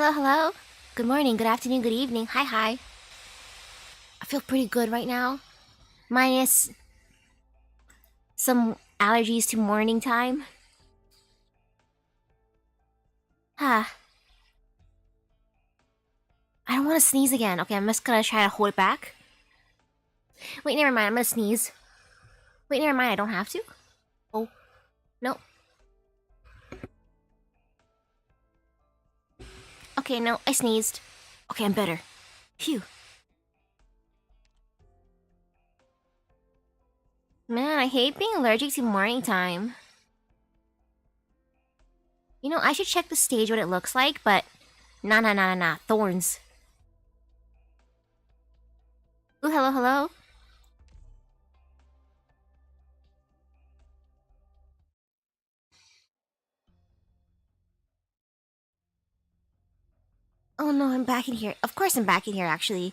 Hello, hello. Good morning, good afternoon, good evening. Hi, hi. I feel pretty good right now. Minus some allergies to morning time. Ah, I don't want to sneeze again. Okay, I'm just gonna try to hold it back. Wait, never mind. I'm gonna sneeze. Wait, never mind. I don't have to. Oh, no. Okay, no, I sneezed. Okay, I'm better. Phew. Man, I hate being allergic to morning time. You know, I should check the stage what it looks like, but nah. Thorns. Ooh, hello, hello. Oh no, I'm back in here. Of course I'm back in here, actually.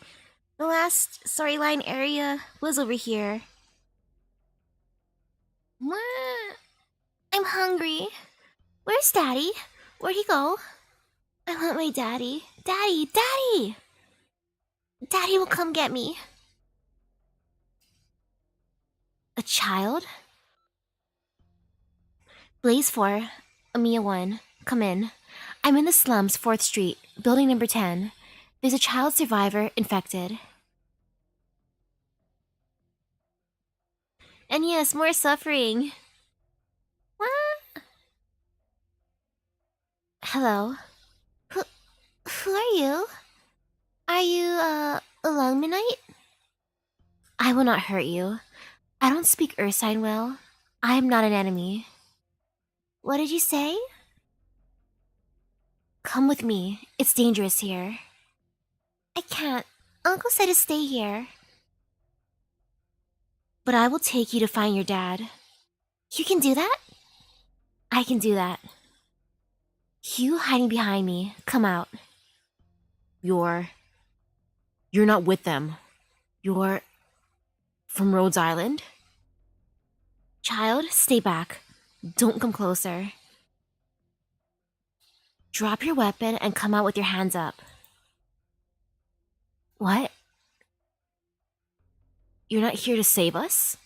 The last storyline area was over here. What? I'm hungry. Where's Daddy? Where'd he go? I want my daddy. Daddy! Daddy will come get me. A child? Blaze 4, Amiya 1, come in. I'm in the slums, 4th Street, building number 10. There's a child survivor infected. And yes, more suffering. What? Hello? Who, who are you? Are you, a Lungmanite? I will not hurt you. I don't speak Ursine well. I am not an enemy. What did you say? Come with me. It's dangerous here. I can't. Uncle said to stay here. But I will take you to find your dad. You can do that? I can do that. You hiding behind me. Come out. You're... You're not with them. You're... From Rhodes Island? Child, stay back. Don't come closer. Drop your weapon and come out with your hands up. What? You're not here to save us?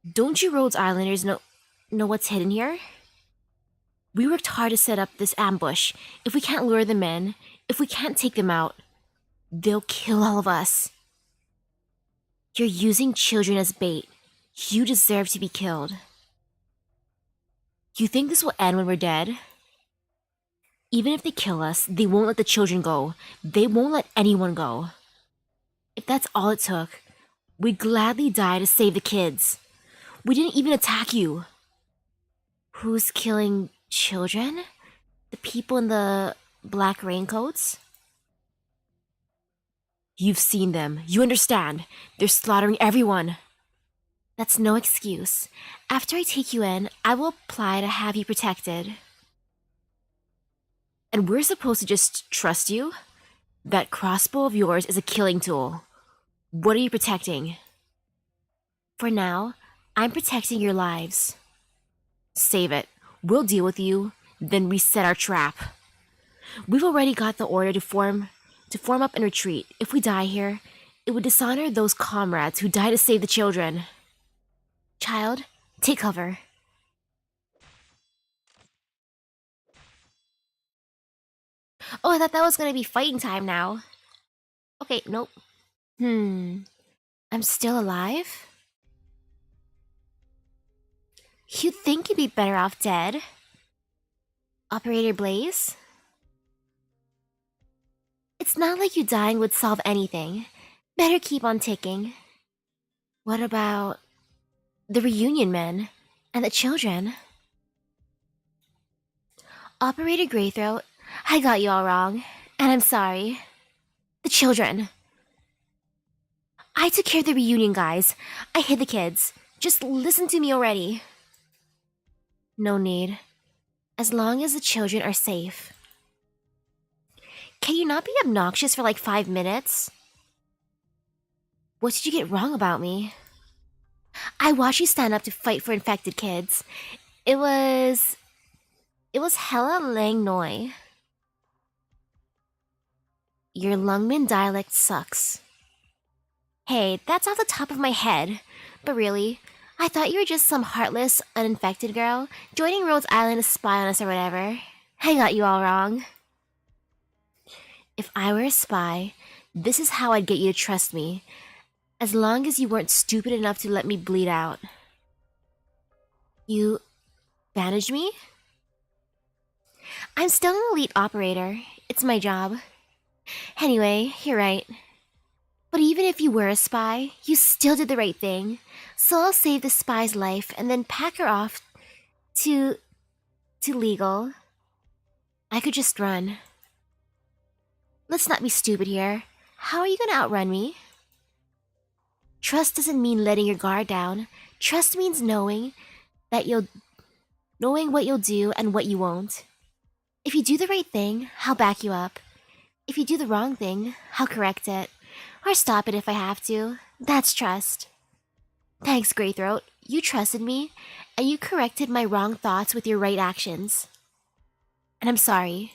Don't you Rhodes Islanders know what's hidden here? We worked hard to set up this ambush. If we can't lure them in, if we can't take them out, they'll kill all of us. You're using children as bait. You deserve to be killed. You think this will end when we're dead? Even if they kill us, they won't let the children go. They won't let anyone go. If that's all it took, we'd gladly die to save the kids. We didn't even attack you. Who's killing children? The people in the black raincoats? You've seen them. You understand. They're slaughtering everyone. That's no excuse. After I take you in, I will apply to have you protected. And we're supposed to just trust you? That crossbow of yours is a killing tool. What are you protecting? For now, I'm protecting your lives. Save it. We'll deal with you, then reset our trap. We've already got the order to form up and retreat. If we die here, it would dishonor those comrades who died to save the children. Child, take cover. Oh, I thought that was gonna be fighting time now. Okay, nope. I'm still alive? You'd think you'd be better off dead. Operator Blaze? It's not like you dying would solve anything. Better keep on ticking. What about the reunion men and the children? Operator Greythroat, I got you all wrong, and I'm sorry. The children. I took care of the reunion guys. I hid the kids. Just listen to me already. No need. As long as the children are safe. Can you not be obnoxious for like 5 minutes? What did you get wrong about me? I watched you stand up to fight for infected kids. It was It was hella lang noi. Your Lungmin dialect sucks. Hey, that's off the top of my head. But really, I thought you were just some heartless, uninfected girl joining Rhodes Island to spy on us or whatever. I got you all wrong. If I were a spy, this is how I'd get you to trust me. As long as you weren't stupid enough to let me bleed out. You bandaged me? I'm still an elite operator. It's my job. Anyway, you're right. But even if you were a spy, you still did the right thing. So I'll save the spy's life and then pack her off to legal. I could just run. Let's not be stupid here. How are you gonna outrun me? Trust doesn't mean letting your guard down. Trust means knowing what you'll do and what you won't. If you do the right thing, I'll back you up. If you do the wrong thing, I'll correct it. Or stop it if I have to. That's trust. Thanks, Greythroat. You trusted me, and you corrected my wrong thoughts with your right actions. And I'm sorry.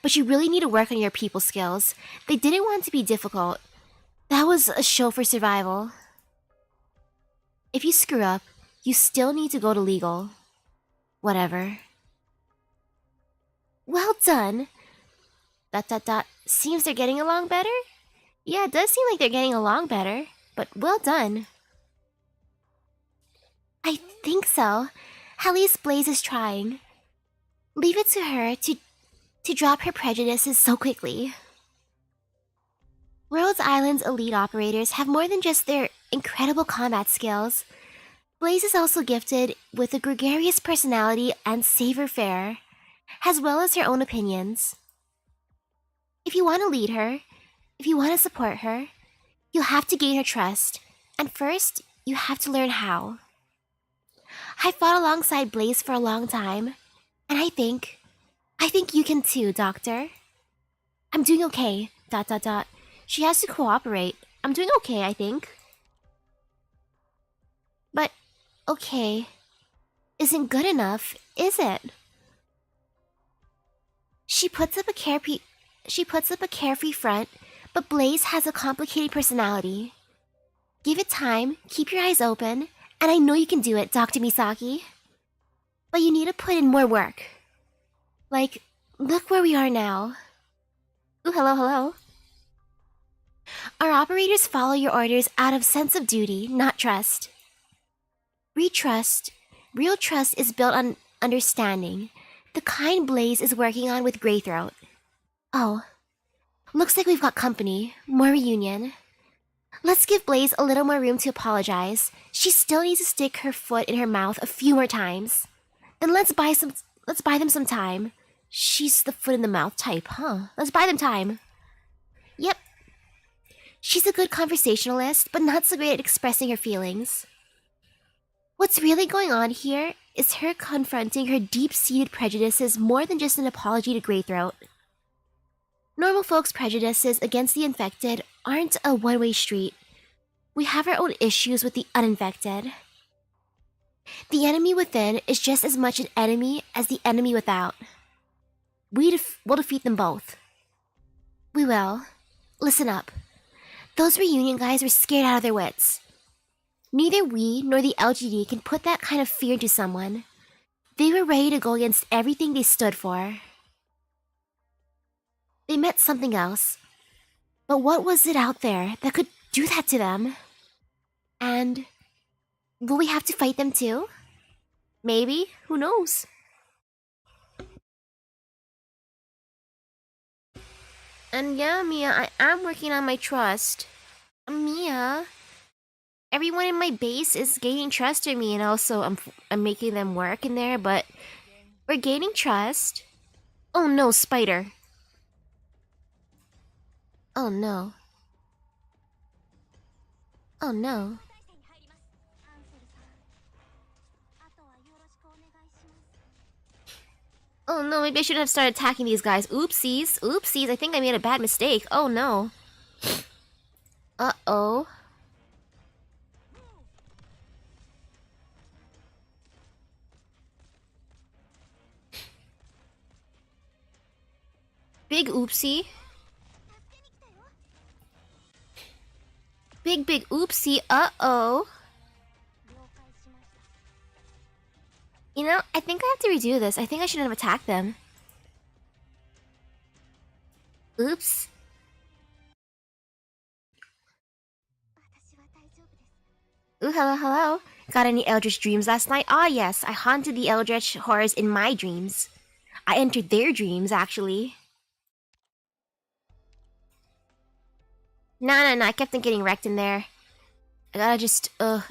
But you really need to work on your people skills. They didn't want to be difficult. That was a show for survival. If you screw up, you still need to go to legal. Whatever. Well done. ... Seems they're getting along better? Yeah, it does seem like they're getting along better. But well done. I think so. At least Blaze is trying. Leave it to her to drop her prejudices so quickly. Rhodes Island's elite operators have more than just their incredible combat skills. Blaze is also gifted with a gregarious personality and savoir-faire, as well as her own opinions. If you want to lead her, if you want to support her, you'll have to gain her trust, and first, you have to learn how. I fought alongside Blaze for a long time, and I think you can too, Doctor. I'm doing okay, ... She has to cooperate. I'm doing okay, I think. But, okay, isn't good enough, is it? She puts up a carefree front, but Blaze has a complicated personality. Give it time, keep your eyes open, and I know you can do it, Dr. Misaki. But you need to put in more work. Like, look where we are now. Ooh, hello. Our operators follow your orders out of sense of duty, not trust. Real trust is built on understanding, the kind Blaze is working on with Greythroat. Oh, looks like we've got company. More reunion. Let's give Blaze a little more room to apologize. She still needs to stick her foot in her mouth a few more times. Then let's buy them some time. She's the foot in the mouth type, huh? Let's buy them time. Yep. She's a good conversationalist, but not so great at expressing her feelings. What's really going on here is her confronting her deep-seated prejudices more than just an apology to Greythroat. Normal folks' prejudices against the infected aren't a one-way street. We have our own issues with the uninfected. The enemy within is just as much an enemy as the enemy without. We'll defeat them both. We will. Listen up. Those reunion guys were scared out of their wits. Neither we nor the LGD can put that kind of fear into someone. They were ready to go against everything they stood for. They meant something else. But what was it out there that could do that to them? And will we have to fight them too? Maybe. Who knows? And yeah, Mia, I am working on my trust. Mia, everyone in my base is gaining trust in me, and also I'm making them work in there, but we're gaining trust. Oh no, spider. Oh no. Oh no. Oh no, maybe I shouldn't have started attacking these guys. Oopsies. Oopsies, I think I made a bad mistake. Oh no. Uh-oh. Big oopsie. Big oopsie. Uh-oh. You know, I think I have to redo this. I think I shouldn't have attacked them. Oops. Ooh, hello. Got any eldritch dreams last night? Ah, yes. I haunted the eldritch horrors in my dreams. I entered their dreams, actually. No. I kept on getting wrecked in there. I gotta just,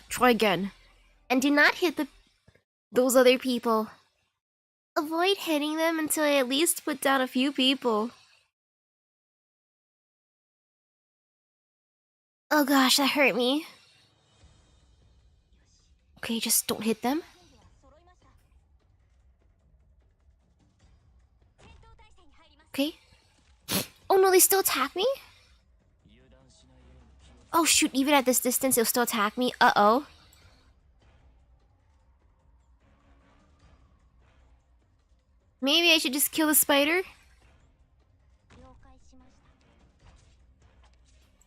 try again. And do not hit those other people. Avoid hitting them until I at least put down a few people. Oh gosh, that hurt me. Okay, just don't hit them. Okay. Oh no, they still attack me? Oh shoot, even at this distance, they'll still attack me. Uh-oh. Maybe I should just kill the spider?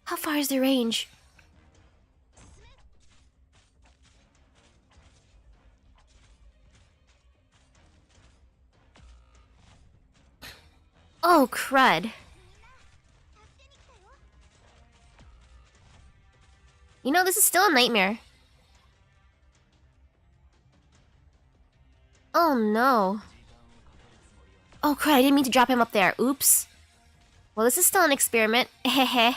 How far is the range? Oh, crud. You know, this is still a nightmare. Oh no. Oh crud, I didn't mean to drop him up there. Oops. Well, this is still an experiment. Hehe.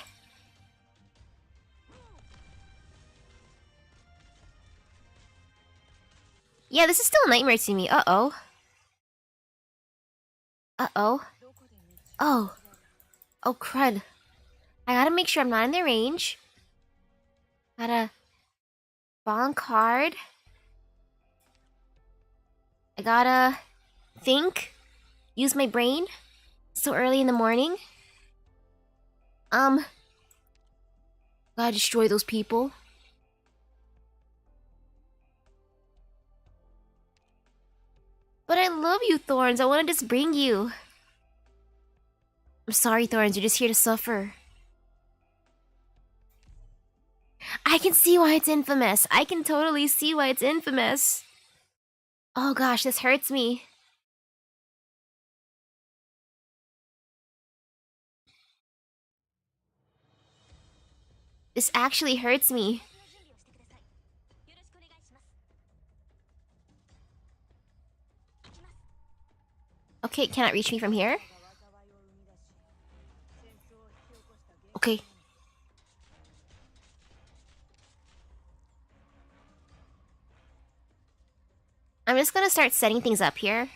Yeah, this is still a nightmare to me. Uh-oh. Uh-oh. Oh. Oh, crud. I gotta make sure I'm not in their range. Gotta... Bonk hard. I gotta... think. Use my brain. So early in the morning. Gotta destroy those people. But I love you, Thorns. I wanna just bring you. I'm sorry, Thorns. You're just here to suffer. I can see why it's infamous. I can totally see why it's infamous. Oh gosh, this hurts me. This actually hurts me. Okay, it cannot reach me from here. Okay. I'm just gonna start setting things up here.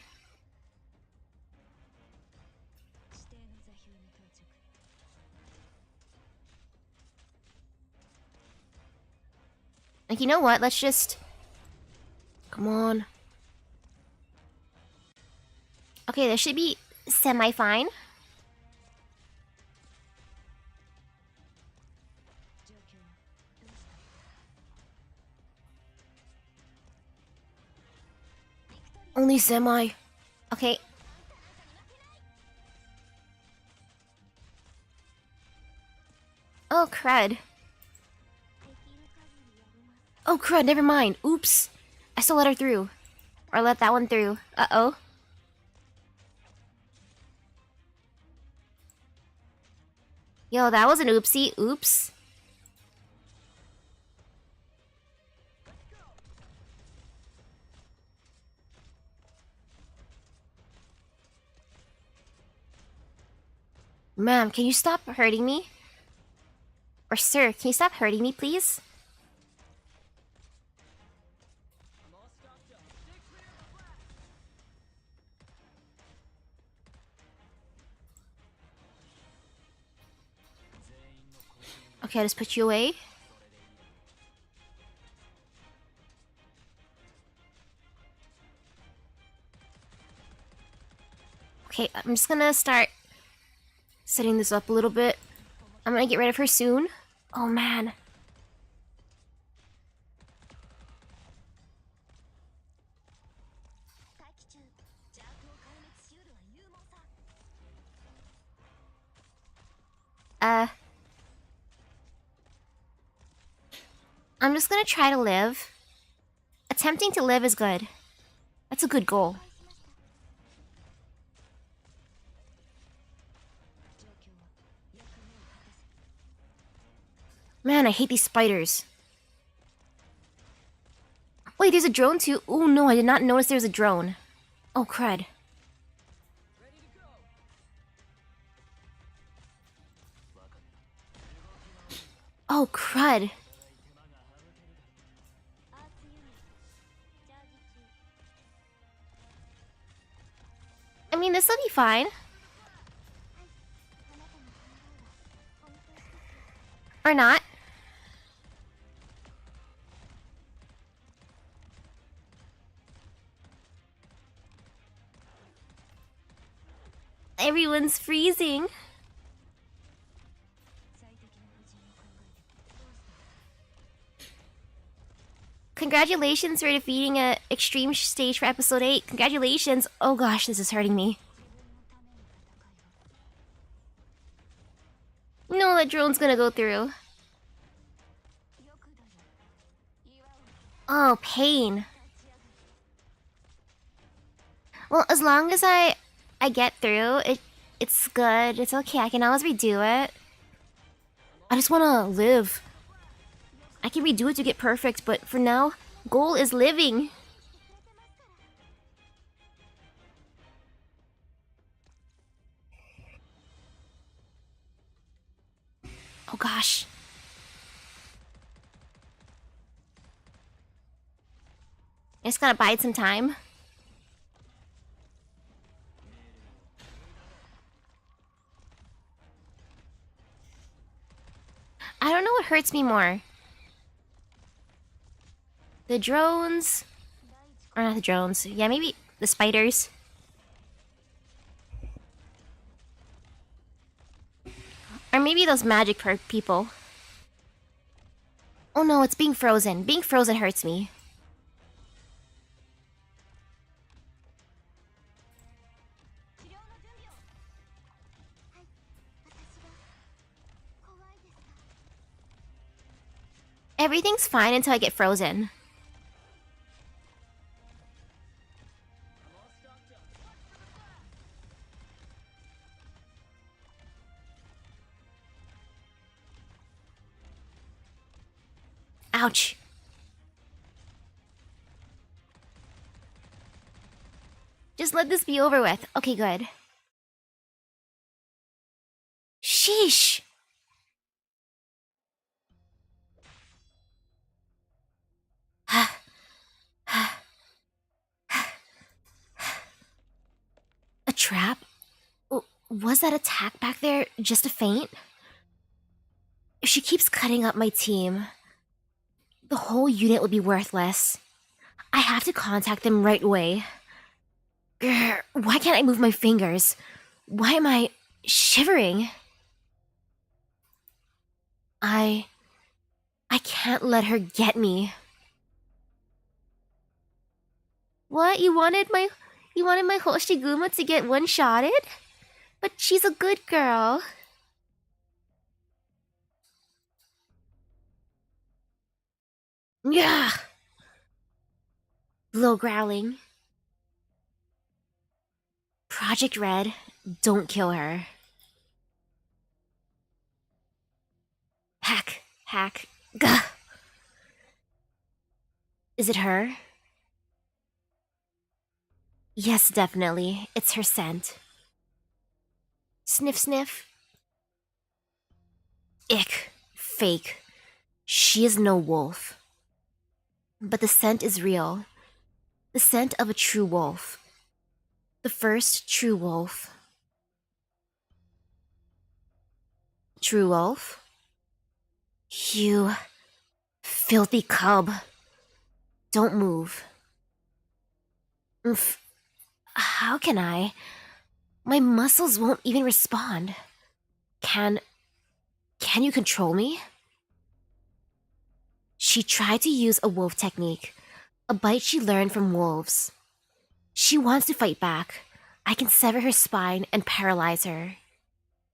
Like, you know what? Let's just... Come on. Okay, this should be semi-fine. Only semi. Okay. Oh, crud. Oh, crud, never mind. Oops. I still let her through. Or let that one through. Uh-oh. Yo, that was an oopsie. Oops. Ma'am, can you stop hurting me? Or sir, can you stop hurting me, please? Okay, I'll just put you away. Okay, I'm just gonna start setting this up a little bit. I'm gonna get rid of her soon. Oh man. I'm just gonna try to live. Attempting to live is good. That's a good goal. Man, I hate these spiders. Wait, there's a drone too? Oh no, I did not notice there was a drone. Oh, crud. Oh, crud. I mean, this'll be fine. Or not. Everyone's freezing. Congratulations for defeating a extreme stage for episode 8. Congratulations. Oh gosh, this is hurting me. No, that drone's gonna go through. Oh, pain. Well, as long as I get through, it's good. It's okay. I can always redo it. I just wanna live. I can redo it to get perfect, but for now, goal is living. Oh gosh. I just gotta bide some time. I don't know what hurts me more. The drones... Or not the drones. Yeah, maybe the spiders. Or maybe those magic people. Oh no, it's being frozen. Being frozen hurts me. Everything's fine until I get frozen. Ouch. Just let this be over with. Okay, good. Sheesh. A trap? Was that attack back there just a feint? If she keeps cutting up my team, the whole unit will be worthless. I have to contact them right away. Grr, why can't I move my fingers? Why am I shivering? I can't let her get me. What? You wanted my Hoshiguma to get one-shotted? But she's a good girl. Yeah. Low growling. Project Red, don't kill her. Hack. Gah. Is it her? Yes, definitely. It's her scent. Sniff, sniff. Ick. Fake. She is no wolf. But the scent is real. The scent of a true wolf. The first true wolf. True wolf? You filthy cub. Don't move. How can I? My muscles won't even respond. Can you control me? She tried to use a wolf technique, a bite she learned from wolves. She wants to fight back. I can sever her spine and paralyze her.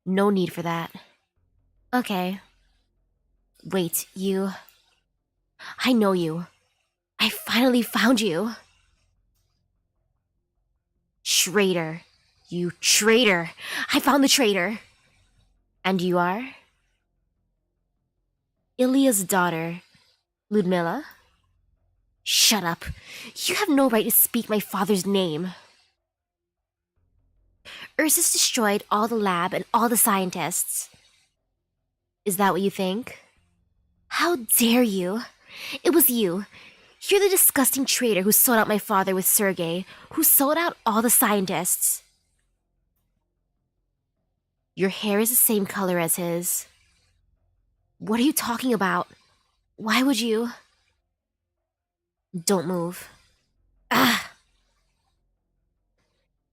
No need for that. Okay. Wait, you. I know you. I finally found you. Traitor. You traitor. I found the traitor. And you are? Ilya's daughter, Ludmilla? Shut up. You have no right to speak my father's name. Ursus destroyed all the lab and all the scientists. Is that what you think? How dare you? It was you. You're the disgusting traitor who sold out my father with Sergei, who sold out all the scientists. Your hair is the same color as his. What are you talking about? Why would you? Don't move. Ah!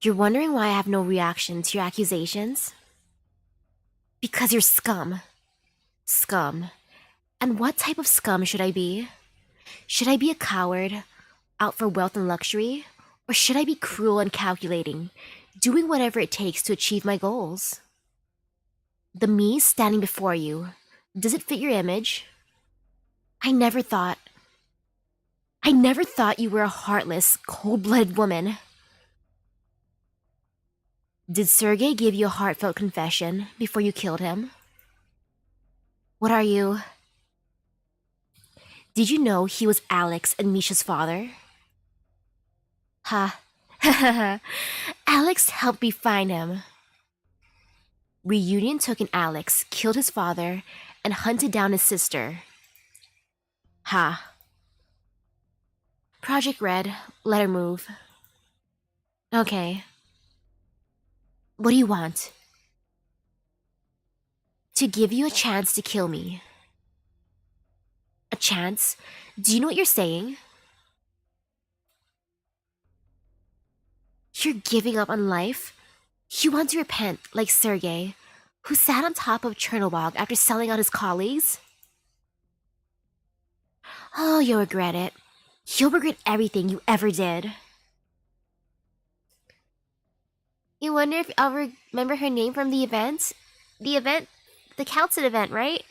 You're wondering why I have no reaction to your accusations? Because you're scum. Scum. And what type of scum should I be? Should I be a coward, out for wealth and luxury? Or should I be cruel and calculating, doing whatever it takes to achieve my goals? The me standing before you, does it fit your image? I never thought you were a heartless, cold-blooded woman. Did Sergei give you a heartfelt confession before you killed him? What are you? Did you know he was Alex and Misha's father? Ha. Alex helped me find him. Reunion took in Alex, killed his father, and hunted down his sister. Ha. Project Red, let her move. Okay. What do you want? To give you a chance to kill me. A chance? Do you know what you're saying? You're giving up on life? You want to repent, like Sergei, who sat on top of Chernobog after selling out his colleagues? Oh, you'll regret it. You'll regret everything you ever did. You wonder if I'll remember her name from the event? The Council event, right?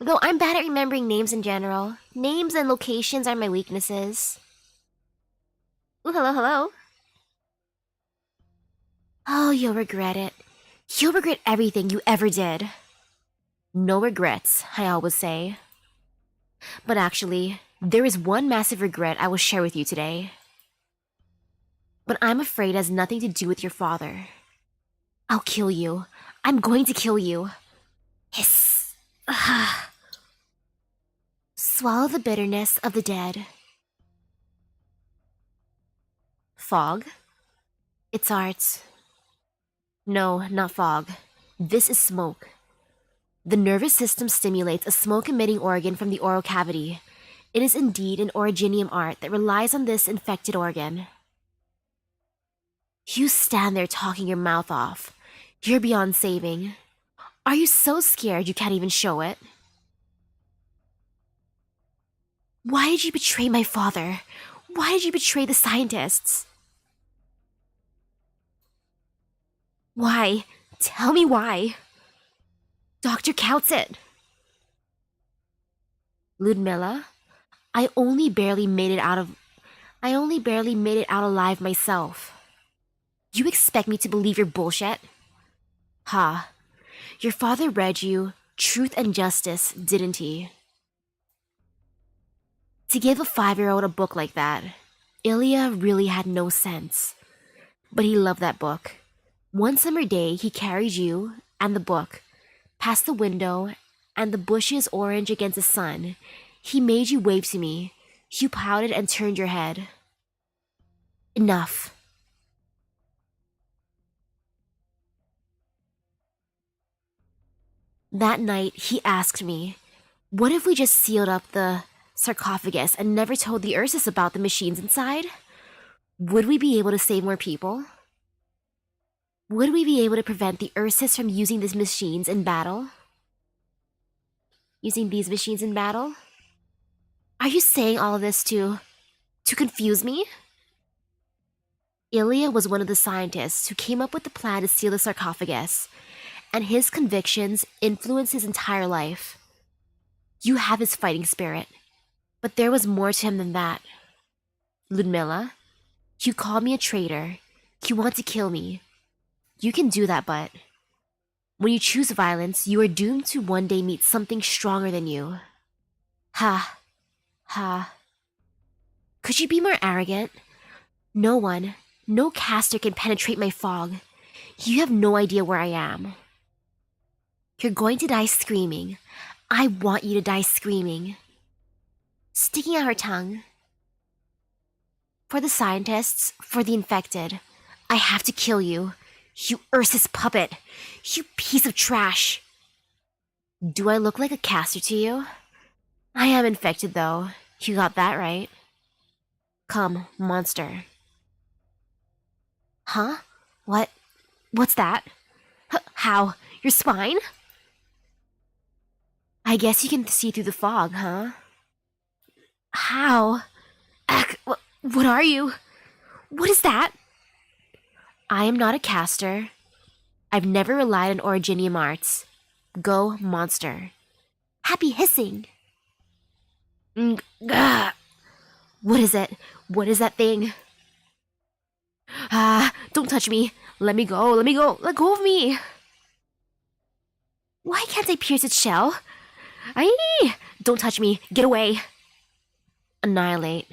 Though I'm bad at remembering names in general. Names and locations are my weaknesses. Ooh, hello, hello. Oh, you'll regret it. You'll regret everything you ever did. No regrets, I always say. But actually, there is one massive regret I will share with you today. But I'm afraid it has nothing to do with your father. I'll kill you. I'm going to kill you. Hiss. Swallow the bitterness of the dead. Fog? It's art. No, not fog. This is smoke. The nervous system stimulates a smoke-emitting organ from the oral cavity. It is indeed an originium art that relies on this infected organ. You stand there talking your mouth off. You're beyond saving. Are you so scared you can't even show it? Why did you betray my father? Why did you betray the scientists? Why? Tell me why. Dr. Coutsett. Ludmilla, I only barely made it out alive myself. You expect me to believe your bullshit? Ha. Your father read you Truth and Justice, didn't he? To give a 5-year-old a book like that, Ilya really had no sense. But he loved that book. One summer day, he carried you and the book past the window, and the bushes orange against the sun. He made you wave to me. You pouted and turned your head. Enough. That night, he asked me, what if we just sealed up the sarcophagus and never told the Ursus about the machines inside? Would we be able to save more people? Would we be able to prevent the Ursus from using these machines in battle? Using these machines in battle? Are you saying all of this to confuse me? Ilya was one of the scientists who came up with the plan to seal the sarcophagus, and his convictions influence his entire life. You have his fighting spirit, but there was more to him than that. Ludmilla, you call me a traitor. You want to kill me. You can do that, but when you choose violence, you are doomed to one day meet something stronger than you. Ha. Ha. Could you be more arrogant? No one, no caster can penetrate my fog. You have no idea where I am. You're going to die screaming. I want you to die screaming. Sticking out her tongue. For the scientists, for the infected, I have to kill you. You Ursus puppet. You piece of trash. Do I look like a caster to you? I am infected, though. You got that right. Come, monster. Huh? What's that? How? Your spine? I guess you can see through the fog, huh? How? What are you? What is that? I am not a caster. I've never relied on Originium arts. Go, monster. Happy hissing. What is it? What is that thing? Don't touch me. Let me go. Let go of me. Why can't I pierce its shell? Don't touch me. Get away. Annihilate.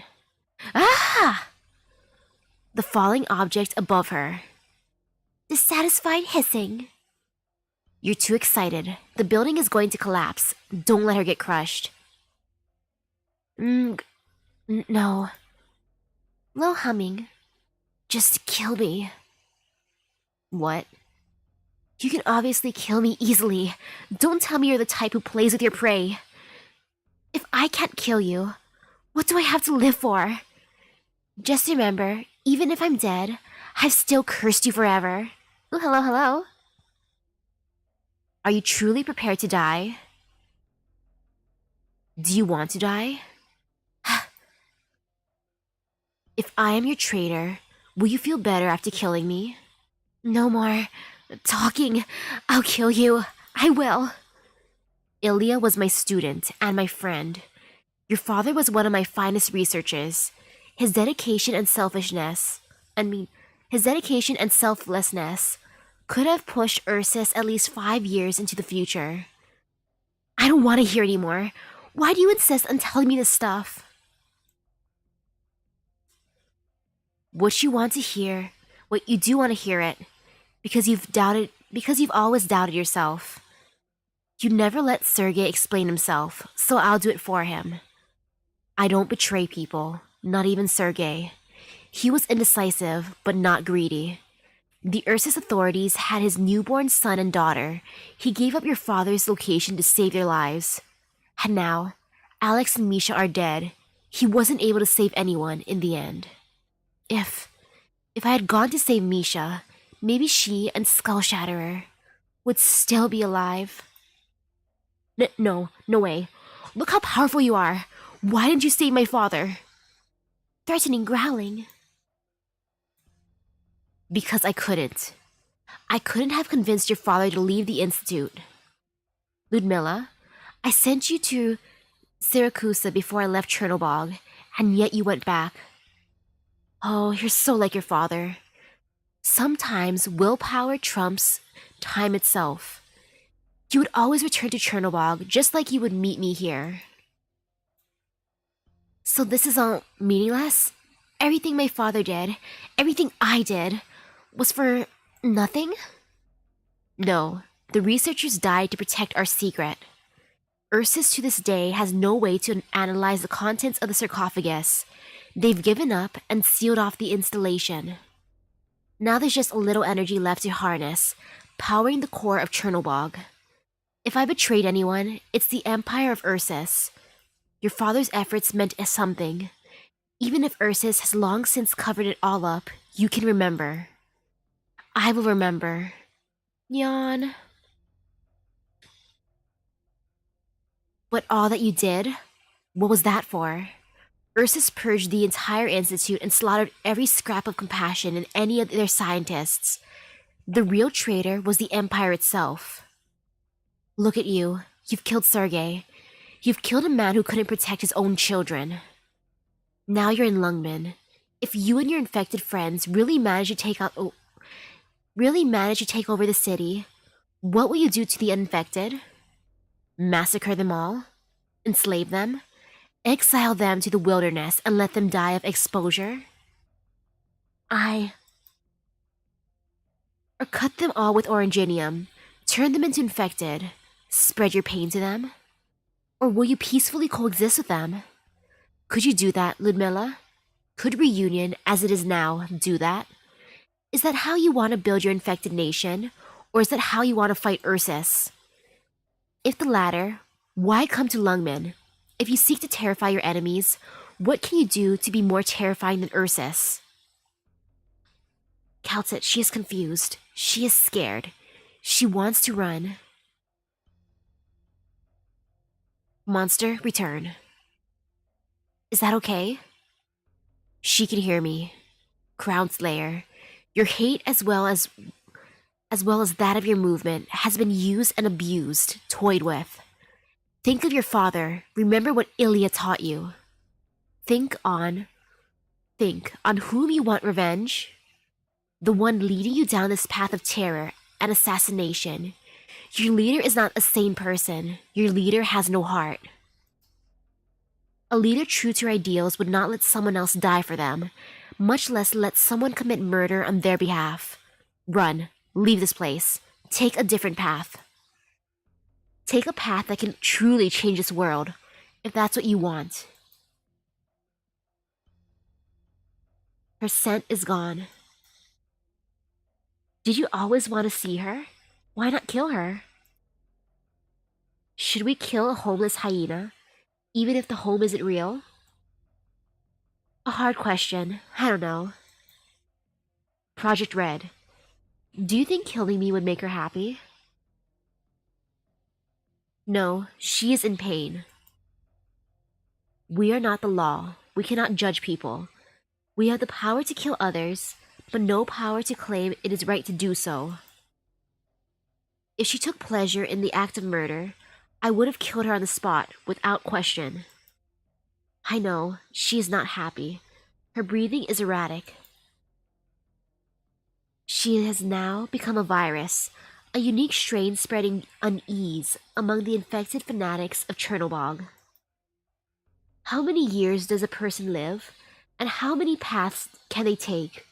The falling object above her. Dissatisfied hissing. You're too excited. The building is going to collapse. Don't let her get crushed. No. Low humming. Just kill me. What? You can obviously kill me easily. Don't tell me you're the type who plays with your prey. If I can't kill you, what do I have to live for? Just remember, even if I'm dead, I've still cursed you forever. Oh, hello. Are you truly prepared to die? Do you want to die? If I am your traitor, will you feel better after killing me? No more talking. I'll kill you. I will. Ilya was my student and my friend. Your father was one of my finest researchers. His dedication and selflessness could have pushed Ursus at least 5 years into the future. I don't want to hear anymore. Why do you insist on telling me this stuff? What you want to hear, what you do want to hear it, because you've always doubted yourself. You never let Sergei explain himself, so I'll do it for him. I don't betray people, not even Sergei. He was indecisive, but not greedy. The Ursus authorities had his newborn son and daughter. He gave up your father's location to save their lives. And now, Alex and Misha are dead. He wasn't able to save anyone in the end. If I had gone to save Misha, maybe she and Skull Shatterer would still be alive. No way. Look how powerful you are. Why didn't you save my father? Threatening growling. Because I couldn't. I couldn't have convinced your father to leave the Institute. Ludmilla, I sent you to Syracuse before I left Chernobog, and yet you went back. Oh, you're so like your father. Sometimes willpower trumps time itself. You would always return to Chernobog, just like you would meet me here. So this is all meaningless? Everything my father did, everything I did, was for nothing? No, the researchers died to protect our secret. Ursus to this day has no way to analyze the contents of the sarcophagus. They've given up and sealed off the installation. Now there's just a little energy left to harness, powering the core of Chernobog. If I betrayed anyone, it's the Empire of Ursus. Your father's efforts meant something. Even if Ursus has long since covered it all up, you can remember. I will remember. Yawn. But all that you did? What was that for? Ursus purged the entire institute and slaughtered every scrap of compassion in any of their scientists. The real traitor was the Empire itself. Look at you. You've killed Sergei. You've killed a man who couldn't protect his own children. Now you're in Lungmen. If you and your infected friends really manage to take over the city, what will you do to the infected? Massacre them all? Enslave them? Exile them to the wilderness and let them die of exposure? Or cut them all with oranginium, turn them into infected, spread your pain to them? Or will you peacefully coexist with them? Could you do that, Ludmilla? Could Reunion, as it is now, do that? Is that how you want to build your infected nation? Or is that how you want to fight Ursus? If the latter, why come to Lungmen? If you seek to terrify your enemies, what can you do to be more terrifying than Ursus? Calcit, she is confused. She is scared. She wants to run. Monster, return. Is that okay? She can hear me. Crown Slayer, your hate as well as that of your movement has been used and abused, toyed with. Think of your father. Remember what Ilya taught you. Think on whom you want revenge. The one leading you down this path of terror and assassination. Your leader is not a sane person. Your leader has no heart. A leader true to her ideals would not let someone else die for them, much less let someone commit murder on their behalf. Run. Leave this place. Take a different path. Take a path that can truly change this world, if that's what you want. Her scent is gone. Did you always want to see her? Why not kill her? Should we kill a homeless hyena, even if the home isn't real? A hard question. I don't know. Project Red. Do you think killing me would make her happy? No, she is in pain. We are not the law. We cannot judge people. We have the power to kill others, but no power to claim it is right to do so. If she took pleasure in the act of murder, I would have killed her on the spot, without question. I know, she is not happy. Her breathing is erratic. She has now become a virus, a unique strain spreading unease among the infected fanatics of Chernobog. How many years does a person live, and how many paths can they take?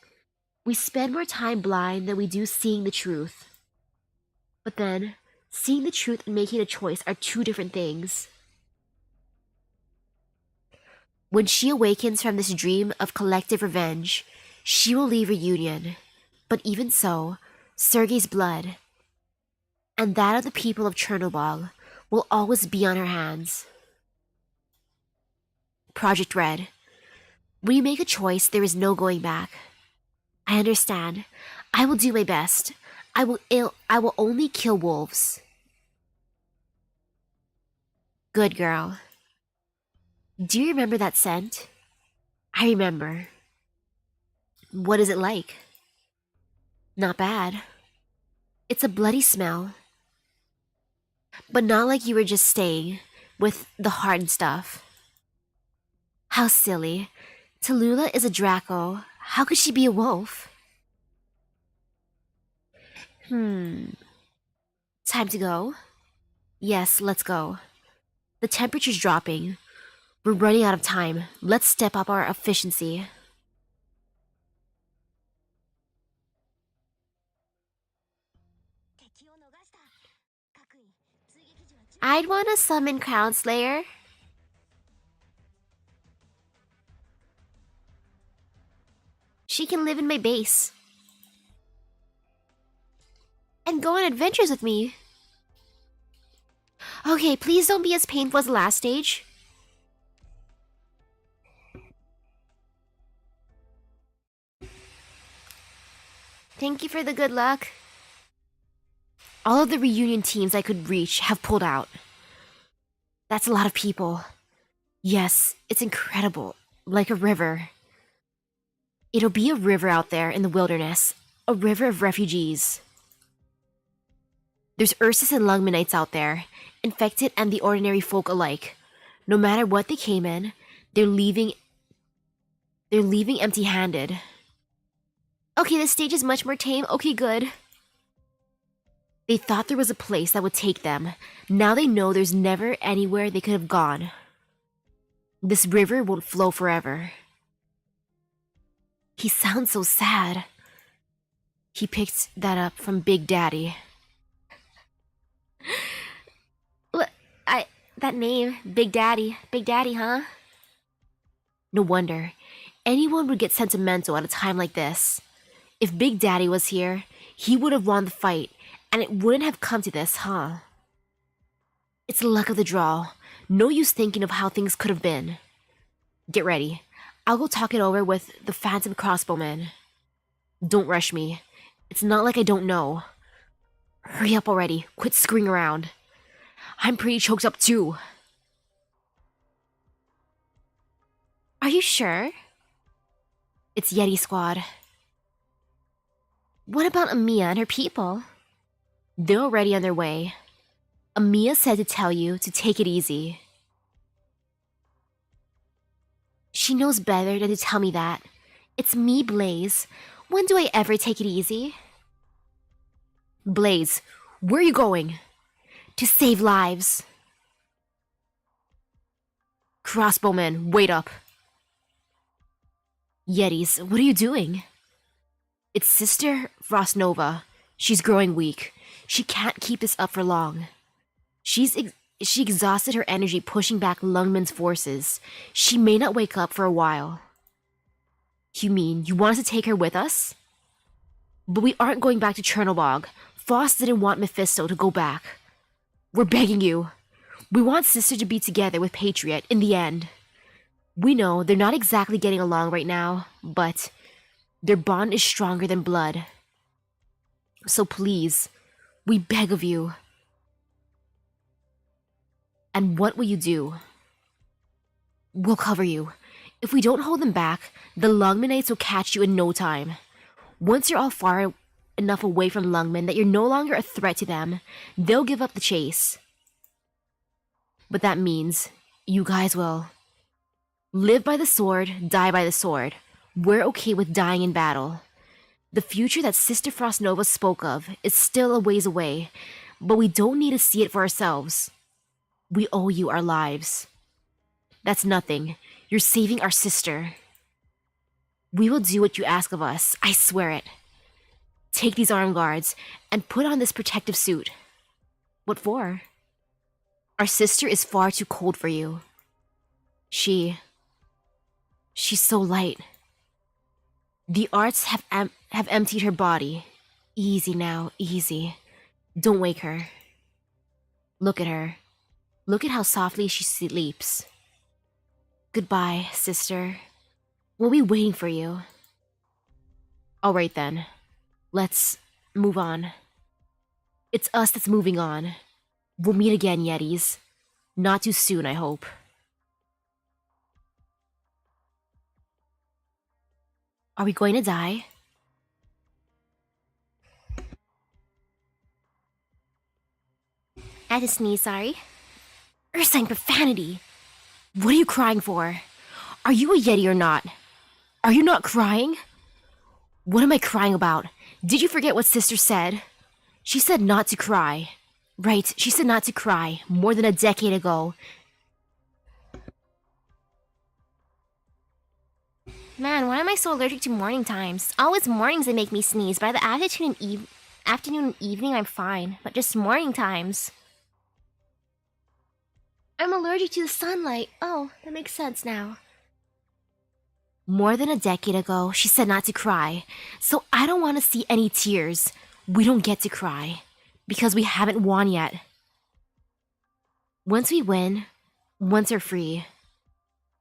We spend more time blind than we do seeing the truth. But then, seeing the truth and making a choice are two different things. When she awakens from this dream of collective revenge, she will leave Reunion. But even so, Sergei's blood, and that of the people of Chernobog, will always be on her hands. Project Red. When you make a choice, there is no going back. I understand. I will do my best. I will only kill wolves. Good girl. Do you remember that scent? I remember. What is it like? Not bad. It's a bloody smell. But not like you were just staying with the heart and stuff. How silly. Tallulah is a Draco. How could she be a wolf? Time to go? Yes, let's go. The temperature's dropping. We're running out of time. Let's step up our efficiency. I'd want to summon Crown Slayer. She can live in my base. And go on adventures with me. Okay, please don't be as painful as the last stage. Thank you for the good luck. All of the reunion teams I could reach have pulled out. That's a lot of people. Yes, it's incredible. Like a river. It'll be a river out there in the wilderness. A river of refugees. There's Ursus and Lungmanites out there, infected and the ordinary folk alike. No matter what they came in, they're leaving empty-handed. Okay, this stage is much more tame. Okay, good. They thought there was a place that would take them. Now they know there's never anywhere they could have gone. This river won't flow forever. He sounds so sad. He picked that up from Big Daddy. That name, Big Daddy, huh? No wonder. Anyone would get sentimental at a time like this. If Big Daddy was here, he would have won the fight, and it wouldn't have come to this, huh? It's the luck of the draw. No use thinking of how things could have been. Get ready. I'll go talk it over with the Phantom Crossbowman. Don't rush me. It's not like I don't know. Hurry up already. Quit screwing around. I'm pretty choked up too. Are you sure? It's Yeti Squad. What about Amiya and her people? They're already on their way. Amiya said to tell you to take it easy. She knows better than to tell me that. It's me, Blaze. When do I ever take it easy? Blaze, where are you going? To save lives. Crossbowman, wait up. Yetis, what are you doing? It's Sister Frostnova. She's growing weak. She can't keep this up for long. She exhausted her energy pushing back Lungman's forces. She may not wake up for a while. You mean you want us to take her with us? But we aren't going back to Chernobog. Frost didn't want Mephisto to go back. We're begging you. We want Sister to be together with Patriot in the end. We know they're not exactly getting along right now, but their bond is stronger than blood. So please, we beg of you. And what will you do? We'll cover you. If we don't hold them back, the Lungmanites will catch you in no time. Once you're all far enough away from Lungman that you're no longer a threat to them, they'll give up the chase. But that means you guys will live by the sword, die by the sword. We're okay with dying in battle. The future that Sister Frostnova spoke of is still a ways away, but we don't need to see it for ourselves. We owe you our lives. That's nothing. You're saving our sister. We will do what you ask of us, I swear it. Take these arm guards and put on this protective suit. What for? Our sister is far too cold for you. She's so light. The arts have emptied her body. Easy now, easy. Don't wake her. Look at her. Look at how softly she sleeps. Goodbye, sister. We'll be waiting for you. Alright then. Let's move on. It's us that's moving on. We'll meet again, Yetis. Not too soon, I hope. Are we going to die? I had to sneeze, sorry. Ursine profanity! What are you crying for? Are you a Yeti or not? Are you not crying? What am I crying about? Did you forget what Sister said? She said not to cry. Right, she said not to cry, more than a decade ago. Man, why am I so allergic to morning times? Always mornings they make me sneeze. By the afternoon and evening, I'm fine. But just morning times. I'm allergic to the sunlight. Oh, that makes sense now. More than a decade ago, she said not to cry. So I don't want to see any tears. We don't get to cry. Because we haven't won yet. Once we win, once we're free.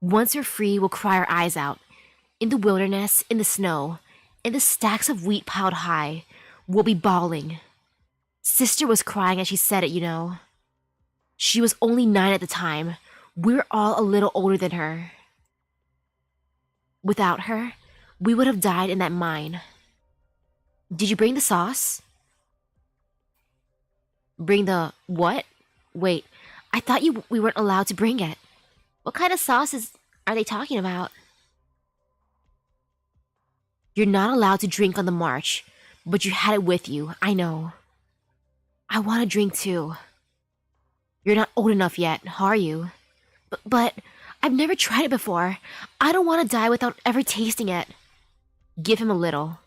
Once we're free, we'll cry our eyes out. In the wilderness, in the snow, in the stacks of wheat piled high, we'll be bawling. Sister was crying as she said it, you know. She was only 9 at the time. We're all a little older than her. Without her, we would have died in that mine. Did you bring the sauce? Bring the what? Wait, I thought we weren't allowed to bring it. What kind of sauces are they talking about? You're not allowed to drink on the march, but you had it with you, I know. I want to drink too. You're not old enough yet, are you? But I've never tried it before. I don't want to die without ever tasting it. Give him a little.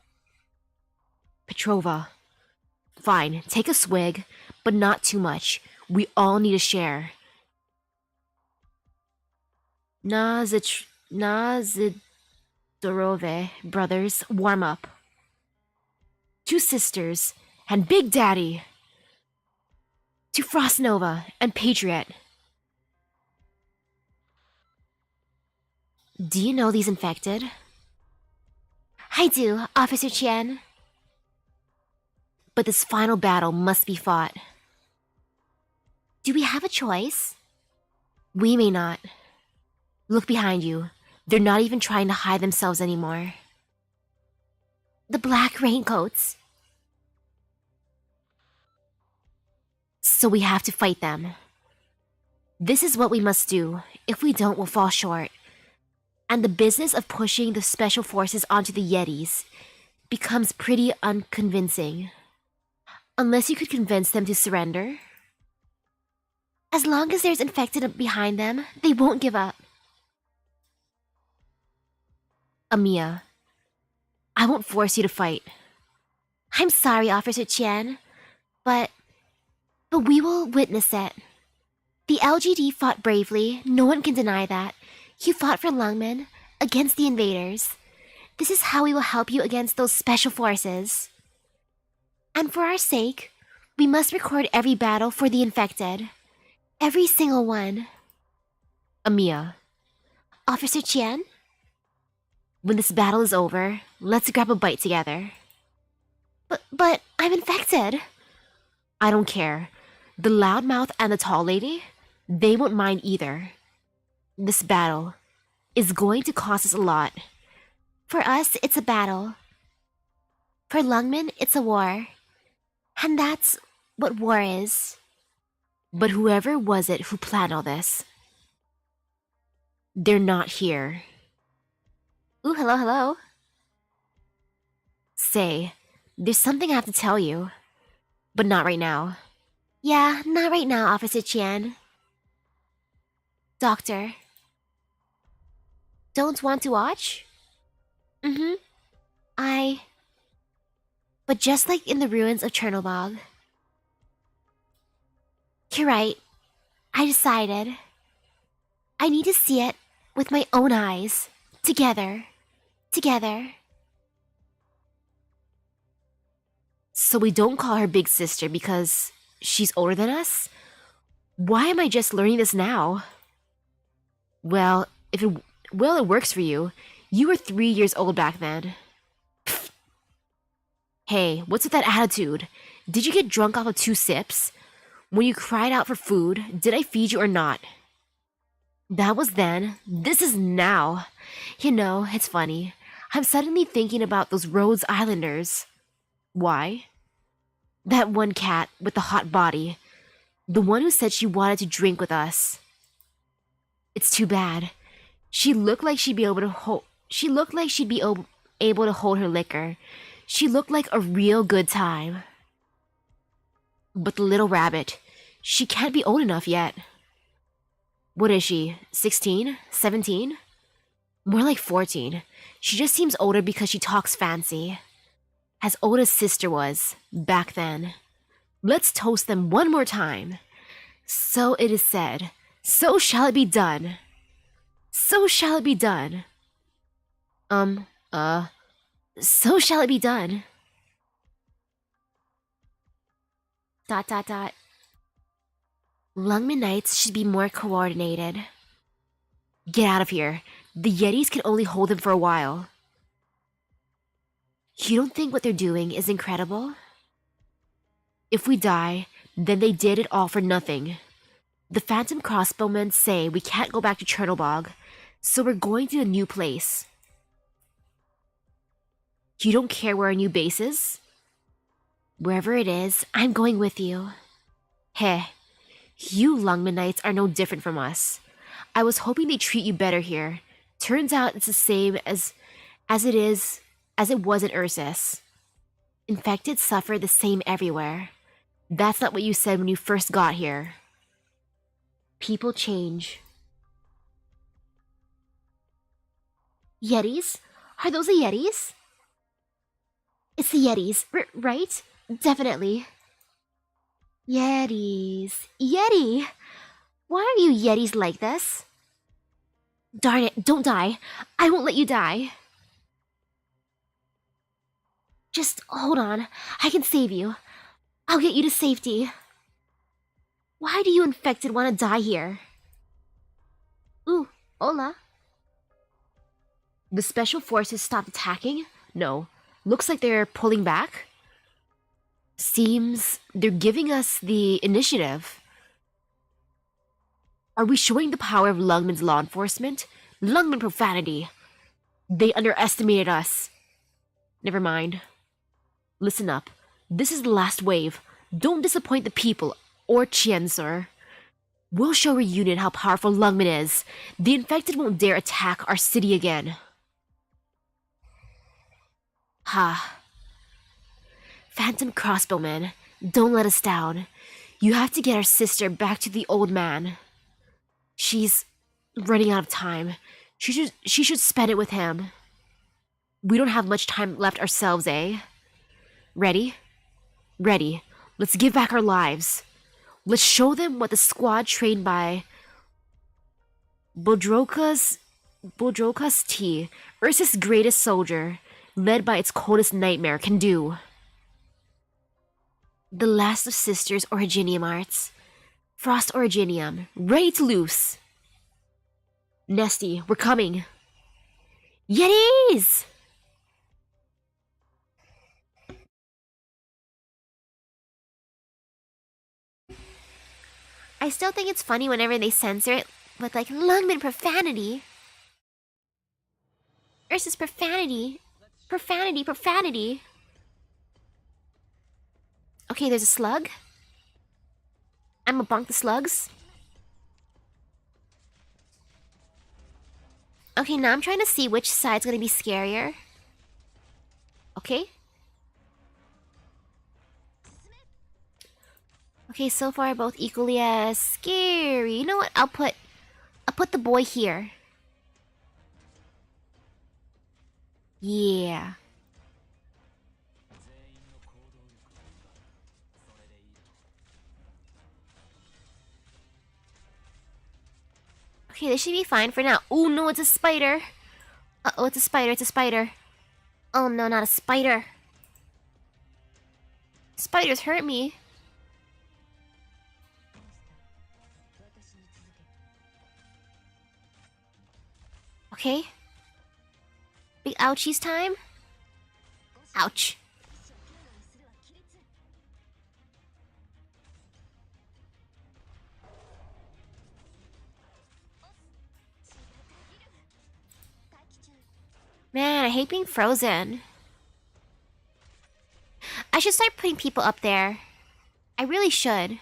Petrova. Fine, take a swig, but not too much. We all need to share. Nazidorove, brothers, warm up. Two sisters, and Big Daddy. To Frostnova and Patriot. Do you know these infected? I do, Officer Chen. But this final battle must be fought. Do we have a choice? We may not. Look behind you. They're not even trying to hide themselves anymore. The black raincoats. So we have to fight them. This is what we must do. If we don't, we'll fall short. And the business of pushing the special forces onto the Yetis becomes pretty unconvincing. Unless you could convince them to surrender. As long as there's infected behind them, they won't give up. Amiya, I won't force you to fight. I'm sorry, Officer Chen, but we will witness it. The LGD fought bravely, no one can deny that. You fought for Lungmen, against the invaders. This is how we will help you against those special forces. And for our sake, we must record every battle for the infected. Every single one. Amiya. Officer Chen? When this battle is over, let's grab a bite together. But I'm infected. I don't care. The loudmouth and the tall lady, they won't mind either. This battle is going to cost us a lot. For us, it's a battle. For Lungmen, it's a war. And that's what war is. But whoever was it who planned all this, they're not here. Ooh, hello, hello. Say, there's something I have to tell you. But not right now. Yeah, not right now, Officer Chen. Doctor. Don't want to watch? Mm-hmm. But just like in the ruins of Chernobyl. You're right. I decided. I need to see it with my own eyes. Together. So we don't call her big sister because she's older than us? Why am I just learning this now? Well, it works for you. You were 3 years old back then. Pfft. Hey, what's with that attitude? Did you get drunk off of 2 sips? When you cried out for food, did I feed you or not? That was then. This is now. You know, it's funny. I'm suddenly thinking about those Rhodes Islanders. Why? That one cat with the hot body. The one who said she wanted to drink with us. It's too bad. She looked like she'd be able to hold her liquor. She looked like a real good time. But the little rabbit, she can't be old enough yet. What is she, 16? 17? More like 14. She just seems older because she talks fancy. As old as sister was, back then. Let's toast them one more time. So it is said, so shall it be done. So shall it be done. So shall it be done. ... Lungmanites should be more coordinated. Get out of here. The Yetis can only hold them for a while. You don't think what they're doing is incredible? If we die, then they did it all for nothing. The Phantom Crossbowmen say we can't go back to Chernobyl, so we're going to a new place. You don't care where our new base is? Wherever it is, I'm going with you. Heh, you Lungmanites are no different from us. I was hoping they'd treat you better here. Turns out it's the same as it is as it was in Ursus. Infected suffer the same everywhere. That's not what you said when you first got here. People change. Yetis? Are those the Yetis? It's the Yetis, right? Definitely. Yetis. Yeti! Why are you Yetis like this? Darn it, don't die. I won't let you die. Just hold on. I can save you. I'll get you to safety. Why do you infected want to die here? Ooh, hola. The special forces stopped attacking? No. Looks like they're pulling back. Seems they're giving us the initiative. Are we showing the power of Lungman's law enforcement? Lungman profanity. They underestimated us. Never mind. Listen up. This is the last wave. Don't disappoint the people, or Chien, sir. We'll show Reunion how powerful Lungman is. The infected won't dare attack our city again. Ha. Phantom Crossbowman, don't let us down. You have to get our sister back to the old man. She's running out of time. She should spend it with him. We don't have much time left ourselves, eh? Ready? Ready. Let's give back our lives. Let's show them what the squad trained by Bodroka's T, Ursus' greatest soldier, led by its coldest nightmare, can do. The last of Sisters Originium arts. Frost Originium, ready to loose. Nesty, we're coming. Yetis! I still think it's funny whenever they censor it with like Lungman profanity. Versus profanity. Profanity. Okay, there's a slug. I'm gonna bonk the slugs. Okay, now I'm trying to see which side's gonna be scarier. Okay. Okay, so far both equally as scary. You know what? I'll put the boy here. Yeah. Okay, this should be fine for now. Oh no, it's a spider. Uh-oh, it's a spider. Oh no, not a spider. Spiders hurt me. Okay. Big ouchies time. Ouch. Man, I hate being frozen. I should start putting people up there. I really should.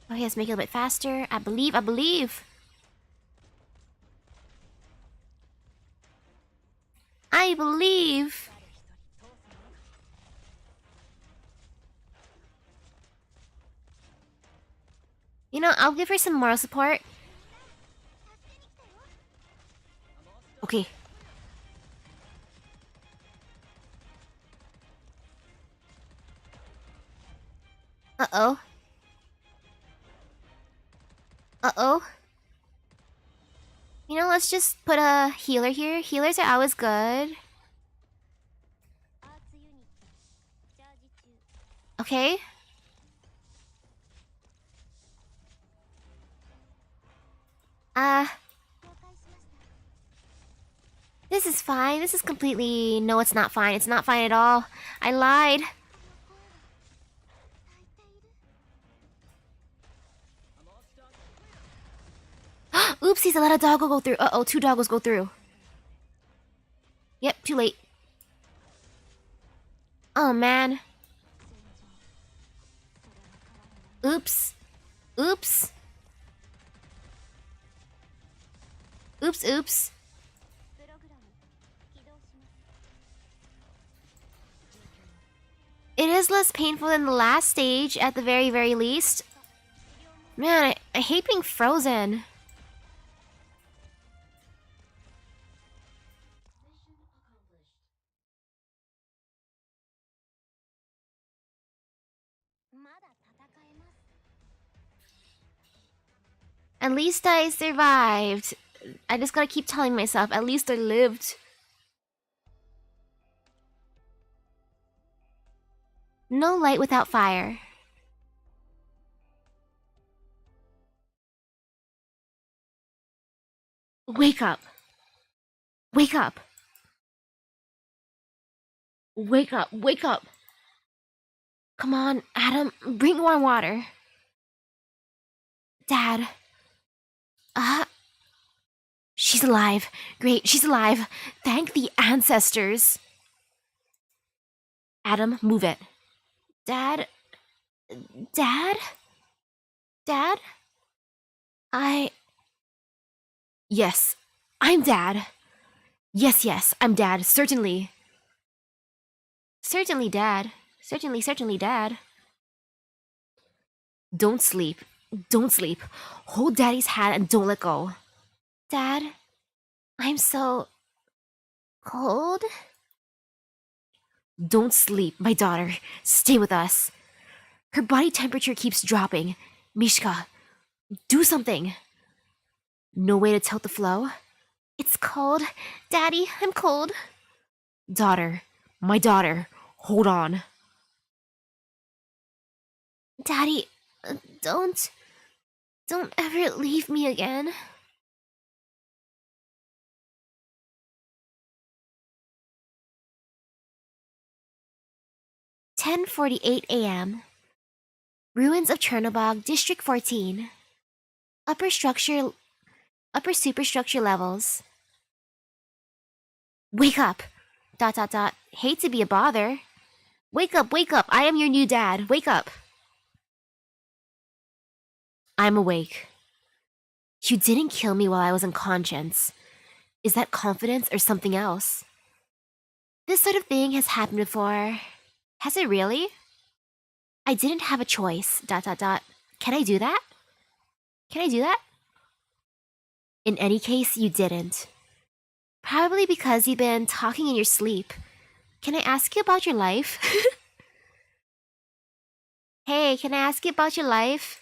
Okay, let's make it a bit faster. I believe. You know, I'll give her some moral support. Okay. Uh-oh. You know, let's just put a healer here. Healers are always good. Okay. This is fine. This is completely... No, it's not fine. It's not fine at all. I lied. Oopsies, a lot of doggo go through. Uh-oh, 2 doggos go through. Yep, too late. Oh, man. Oops. Oops. Oops, oops. It is less painful than the last stage, at the very, very least. Man, I hate being frozen. At least I survived. I just gotta keep telling myself, at least I lived. No light without fire. Wake up. Wake up. Wake up. Wake up. Come on, Adam, bring warm water. Dad. She's alive. Great, she's alive. Thank the ancestors. Adam, move it. Dad? Dad? Dad? Yes, I'm Dad. Yes, I'm Dad, certainly. Certainly, Dad. Certainly, Dad. Don't sleep. Don't sleep. Hold Daddy's hand and don't let go. Dad, I'm so cold. Don't sleep, my daughter. Stay with us. Her body temperature keeps dropping. Mishka, do something. No way to tilt the flow? It's cold. Daddy, I'm cold. Daughter, my daughter, hold on. Daddy, don't ever leave me again. "10:48 a.m. Ruins of Chernobog, District 14. Upper superstructure levels. Wake up! ... Hate to be a bother. Wake up, I am your new dad. Wake up. I'm awake. You didn't kill me while I was unconscious. Is that confidence or something else? This sort of thing has happened before. Has it really? I didn't have a choice. ... Can I do that? Can I do that? In any case, you didn't. Probably because you've been talking in your sleep. Can I ask you about your life? Hey, can I ask you about your life?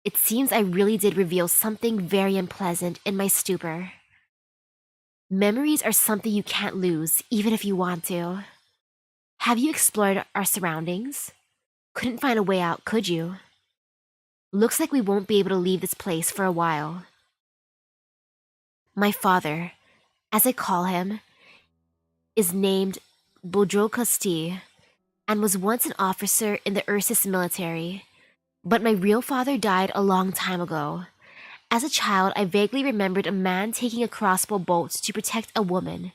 It seems I really did reveal something very unpleasant in my stupor. Memories are something you can't lose, even if you want to. Have you explored our surroundings? Couldn't find a way out, could you? Looks like we won't be able to leave this place for a while. My father, as I call him, is named Bodrokosti and was once an officer in the Ursus military. But my real father died a long time ago. As a child, I vaguely remembered a man taking a crossbow bolt to protect a woman,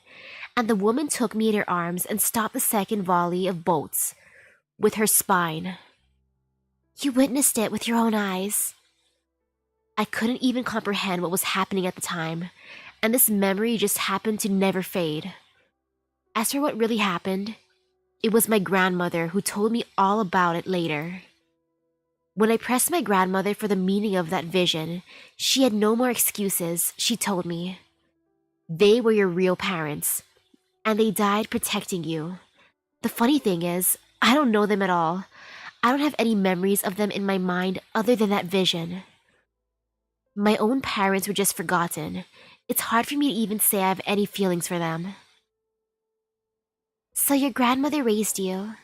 and the woman took me in her arms and stopped the second volley of bolts with her spine. You witnessed it with your own eyes. I couldn't even comprehend what was happening at the time, and this memory just happened to never fade. As for what really happened, it was my grandmother who told me all about it later. When I pressed my grandmother for the meaning of that vision, she had no more excuses, she told me. They were your real parents, and they died protecting you. The funny thing is, I don't know them at all. I don't have any memories of them in my mind other than that vision. My own parents were just forgotten. It's hard for me to even say I have any feelings for them. So your grandmother raised you.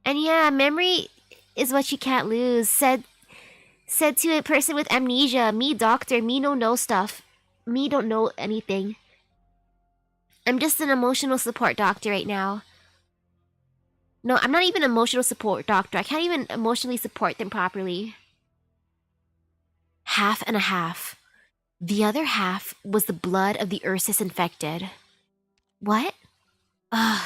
And yeah, memory is what you can't lose, said to a person with amnesia. Me, doctor, me no know stuff. Me don't know anything. I'm just an emotional support doctor right now. No, I'm not even an emotional support doctor. I can't even emotionally support them properly. Half and a half. The other half was the blood of the Ursus infected. What? Ugh.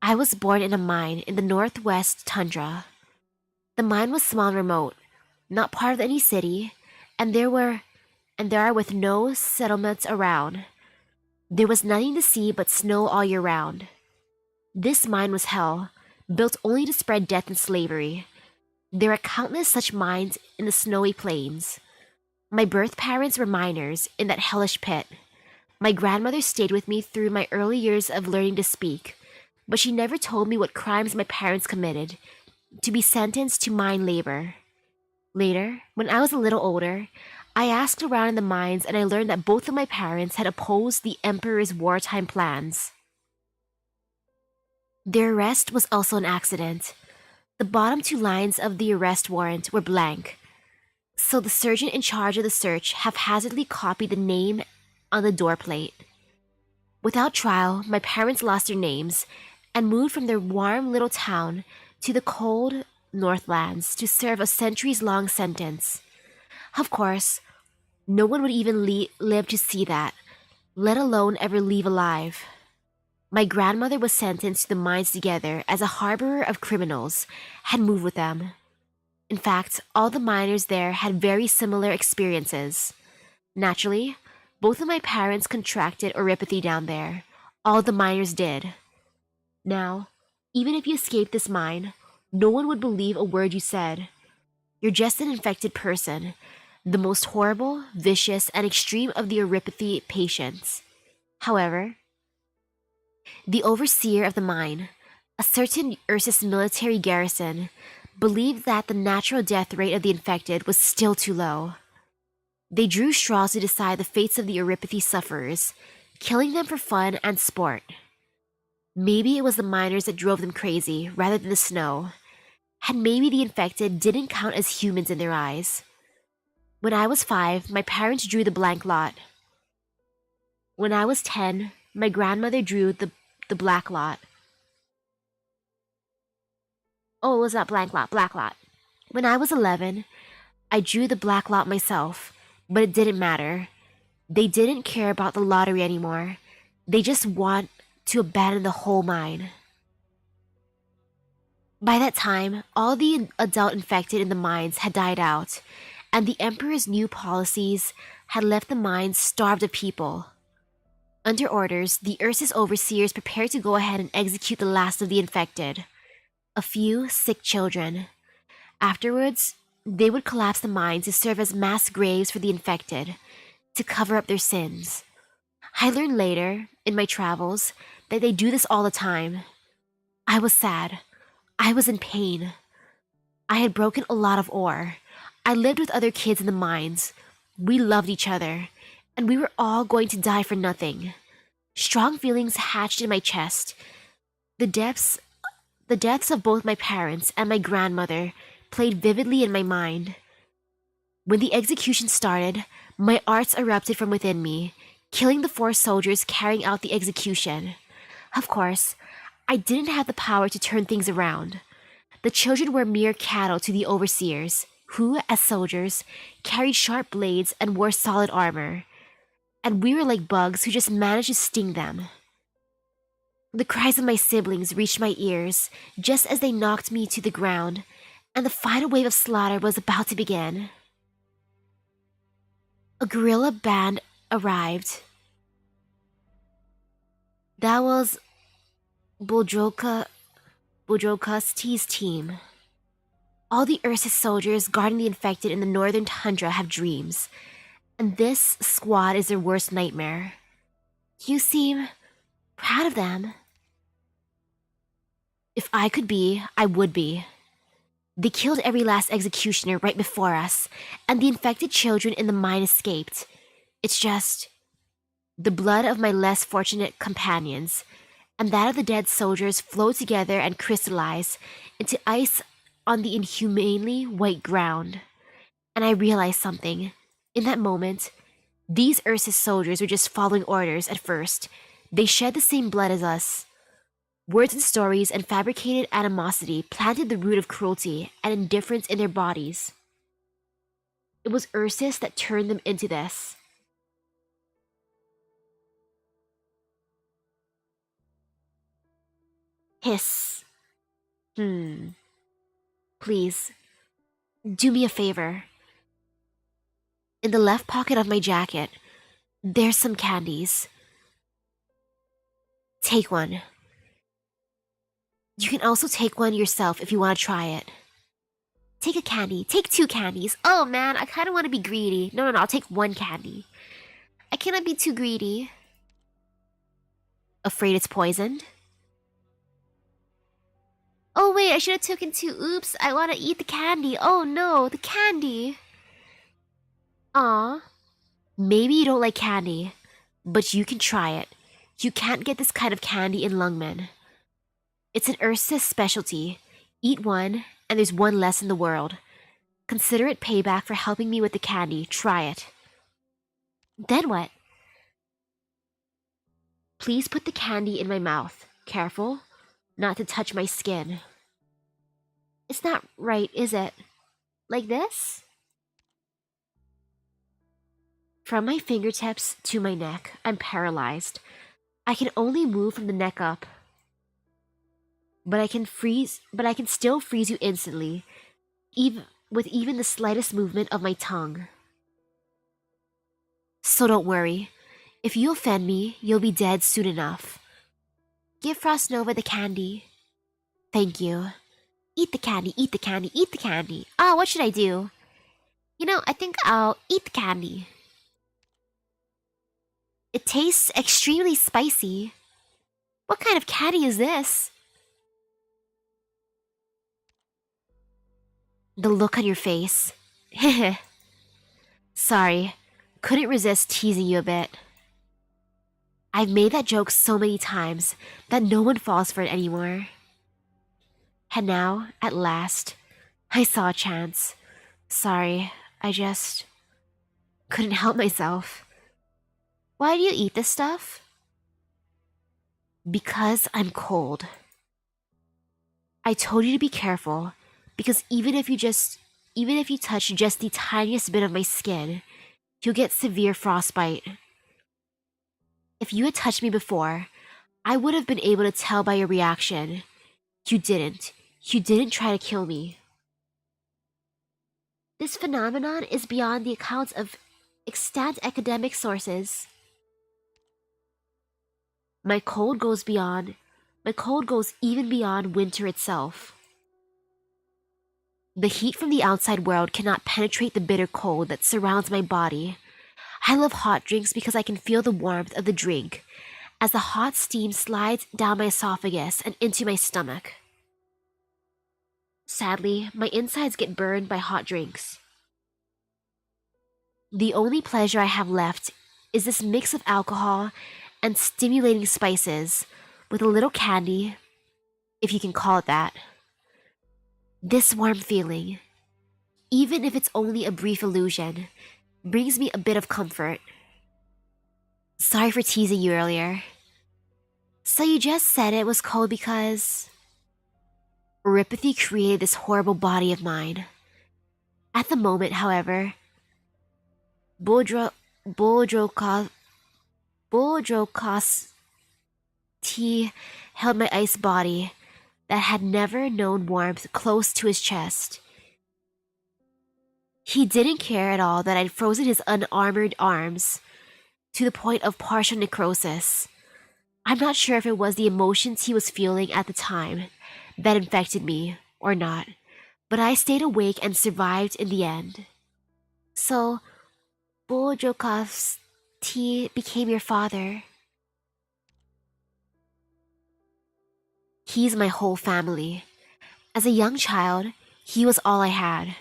I was born in a mine in the northwest tundra. The mine was small and remote, not part of any city, and there are with no settlements around. There was nothing to see but snow all year round. This mine was hell, built only to spread death and slavery. There are countless such mines in the snowy plains. My birth parents were miners in that hellish pit. My grandmother stayed with me through my early years of learning to speak, but she never told me what crimes my parents committed to be sentenced to mine labor. Later, when I was a little older, I asked around in the mines and I learned that both of my parents had opposed the emperor's wartime plans. Their arrest was also an accident. The bottom two lines of the arrest warrant were blank, so the sergeant in charge of the search haphazardly copied the name on the doorplate. Without trial, my parents lost their names and moved from their warm little town to the cold Northlands to serve a centuries-long sentence. Of course, no one would even live to see that, let alone ever leave alive. My grandmother was sentenced to the mines together as a harborer of criminals, had moved with them. In fact, all the miners there had very similar experiences. Naturally, both of my parents contracted oropathy down there. All the miners did. Now, even if you escaped this mine, no one would believe a word you said. You're just an infected person, the most horrible, vicious, and extreme of the oropathy patients. However, the overseer of the mine, a certain Ursus military garrison, believed that the natural death rate of the infected was still too low. They drew straws to decide the fates of the oropathy sufferers, killing them for fun and sport. Maybe it was the miners that drove them crazy rather than the snow, and maybe the infected didn't count as humans in their eyes. When I was 5, my parents drew the blank lot. When I was 10, my grandmother drew the black lot. Oh, it was not blank lot, black lot. When I was 11, I drew the black lot myself, but it didn't matter. They didn't care about the lottery anymore. They just want to abandon the whole mine. By that time, all the adult infected in the mines had died out, and the Emperor's new policies had left the mines starved of people. Under orders, the Ursus overseers prepared to go ahead and execute the last of the infected, a few sick children. Afterwards, they would collapse the mines to serve as mass graves for the infected, to cover up their sins. I learned later, in my travels, that they do this all the time. I was sad. I was in pain. I had broken a lot of ore. I lived with other kids in the mines. We loved each other, and we were all going to die for nothing. Strong feelings hatched in my chest. The deaths of both my parents and my grandmother played vividly in my mind. When the execution started, my arts erupted from within me, killing the 4 soldiers carrying out the execution. Of course, I didn't have the power to turn things around. The children were mere cattle to the overseers, who, as soldiers, carried sharp blades and wore solid armor. And we were like bugs who just managed to sting them. The cries of my siblings reached my ears just as they knocked me to the ground, and the final wave of slaughter was about to begin. A guerrilla band arrived. That was Buldrokasti's team. All the Ursus soldiers guarding the infected in the northern tundra have dreams, and this squad is their worst nightmare. You seem proud of them. If I could be, I would be. They killed every last executioner right before us, and the infected children in the mine escaped. It's just the blood of my less fortunate companions and that of the dead soldiers flow together and crystallize into ice on the inhumanely white ground. And I realized something. In that moment, these Ursus soldiers were just following orders at first. They shed the same blood as us. Words and stories and fabricated animosity planted the root of cruelty and indifference in their bodies. It was Ursus that turned them into this. Hiss. Please, do me a favor. In the left pocket of my jacket, there's some candies. Take one. You can also take one yourself if you want to try it. Take a candy. Take 2 candies. Oh man, I kind of want to be greedy. No, I'll take 1 candy. I cannot be too greedy. Afraid it's poisoned? Oh wait, I should have taken 2. Oops, I want to eat the candy. Oh no, the candy. Aw. Maybe you don't like candy, but you can try it. You can't get this kind of candy in Lungmen. It's an Ursus specialty. Eat one, and there's one less in the world. Consider it payback for helping me with the candy. Try it. Then what? Please put the candy in my mouth. Careful, not to touch my skin. It's not right, is it? Like this? From my fingertips to my neck, I'm paralyzed. I can only move from the neck up. But I can still freeze you instantly, even with even the slightest movement of my tongue. So don't worry. If you offend me, you'll be dead soon enough. Give Frost Nova the candy. Thank you. Eat the candy, eat the candy, eat the candy. Ah, what should I do? You know, I think I'll eat the candy. It tastes extremely spicy. What kind of candy is this? The look on your face. Heh. Sorry, couldn't resist teasing you a bit. I've made that joke so many times that no one falls for it anymore. And now, at last, I saw a chance. Sorry, I just couldn't help myself. Why do you eat this stuff? Because I'm cold. I told you to be careful, because even if you touch just the tiniest bit of my skin, you'll get severe frostbite. If you had touched me before, I would have been able to tell by your reaction. You didn't. You didn't try to kill me. This phenomenon is beyond the accounts of extant academic sources. My cold goes even beyond winter itself. The heat from the outside world cannot penetrate the bitter cold that surrounds my body. I love hot drinks because I can feel the warmth of the drink as the hot steam slides down my esophagus and into my stomach. Sadly, my insides get burned by hot drinks. The only pleasure I have left is this mix of alcohol and stimulating spices with a little candy, if you can call it that. This warm feeling, even if it's only a brief illusion, brings me a bit of comfort. Sorry for teasing you earlier. So you just said it was cold because Ripathy created this horrible body of mine. At the moment, however, Boldrokos T held my ice body that had never known warmth close to his chest. He didn't care at all that I'd frozen his unarmored arms to the point of partial necrosis. I'm not sure if it was the emotions he was feeling at the time that infected me or not, but I stayed awake and survived in the end. So, Boldrokov's T became your father. He's my whole family. As a young child, he was all I had.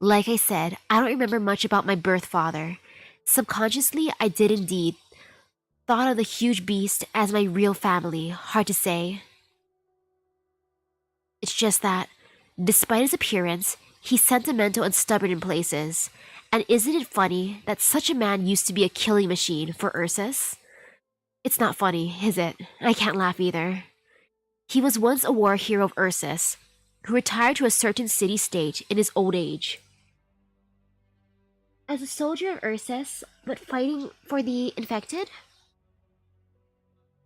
Like I said, I don't remember much about my birth father. Subconsciously, I did indeed thought of the huge beast as my real family. Hard to say. It's just that, despite his appearance, he's sentimental and stubborn in places. And isn't it funny that such a man used to be a killing machine for Ursus? It's not funny, is it? I can't laugh either. He was once a war hero of Ursus, who retired to a certain city-state in his old age. As a soldier of Ursus, but fighting for the infected?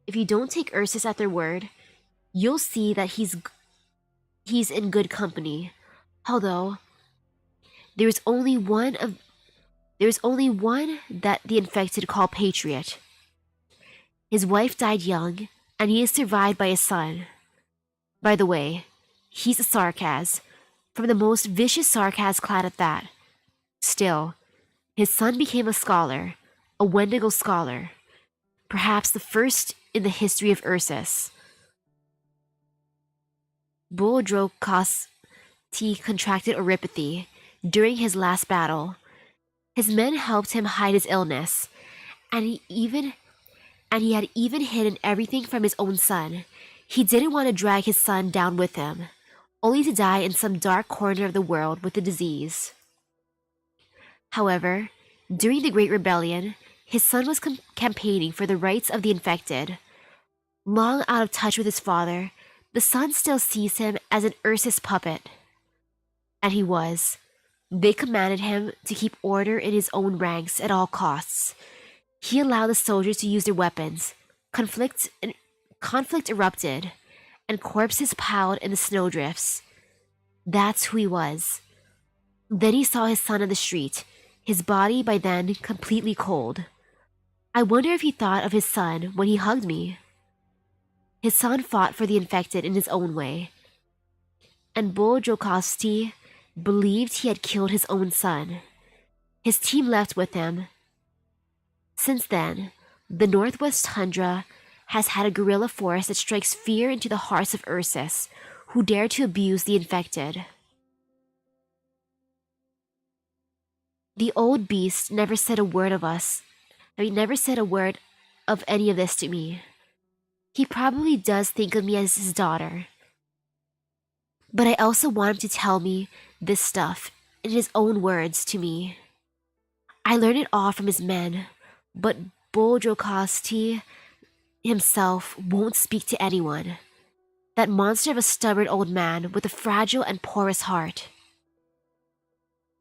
If you don't take Ursus at their word, you'll see that he's in good company. Although there's only one of there's only one that the infected call Patriot. His wife died young, and he is survived by his son. By the way, he's a sarcas, from the most vicious sarcas clan at that. Still, his son became a scholar, a Wendigo scholar, perhaps the first in the history of Ursus. Buldrokosti contracted oropathy during his last battle. His men helped him hide his illness, and he had even hidden everything from his own son. He didn't want to drag his son down with him, only to die in some dark corner of the world with the disease. However, during the Great Rebellion, his son was campaigning for the rights of the infected. Long out of touch with his father, the son still sees him as an Ursus puppet. And he was. They commanded him to keep order in his own ranks at all costs. He allowed the soldiers to use their weapons. Conflict erupted, and corpses piled in the snowdrifts. That's who he was. Then he saw his son on the street, his body by then completely cold. I wonder if he thought of his son when he hugged me. His son fought for the infected in his own way, and Buldrokosti believed he had killed his own son. His team left with him. Since then, the Northwest Tundra has had a guerrilla force that strikes fear into the hearts of Ursus, who dare to abuse the infected. The old beast never said a word of any of this to me. He probably does think of me as his daughter. But I also want him to tell me this stuff in his own words to me. I learned it all from his men, but Buldrokosti himself won't speak to anyone. That monster of a stubborn old man with a fragile and porous heart.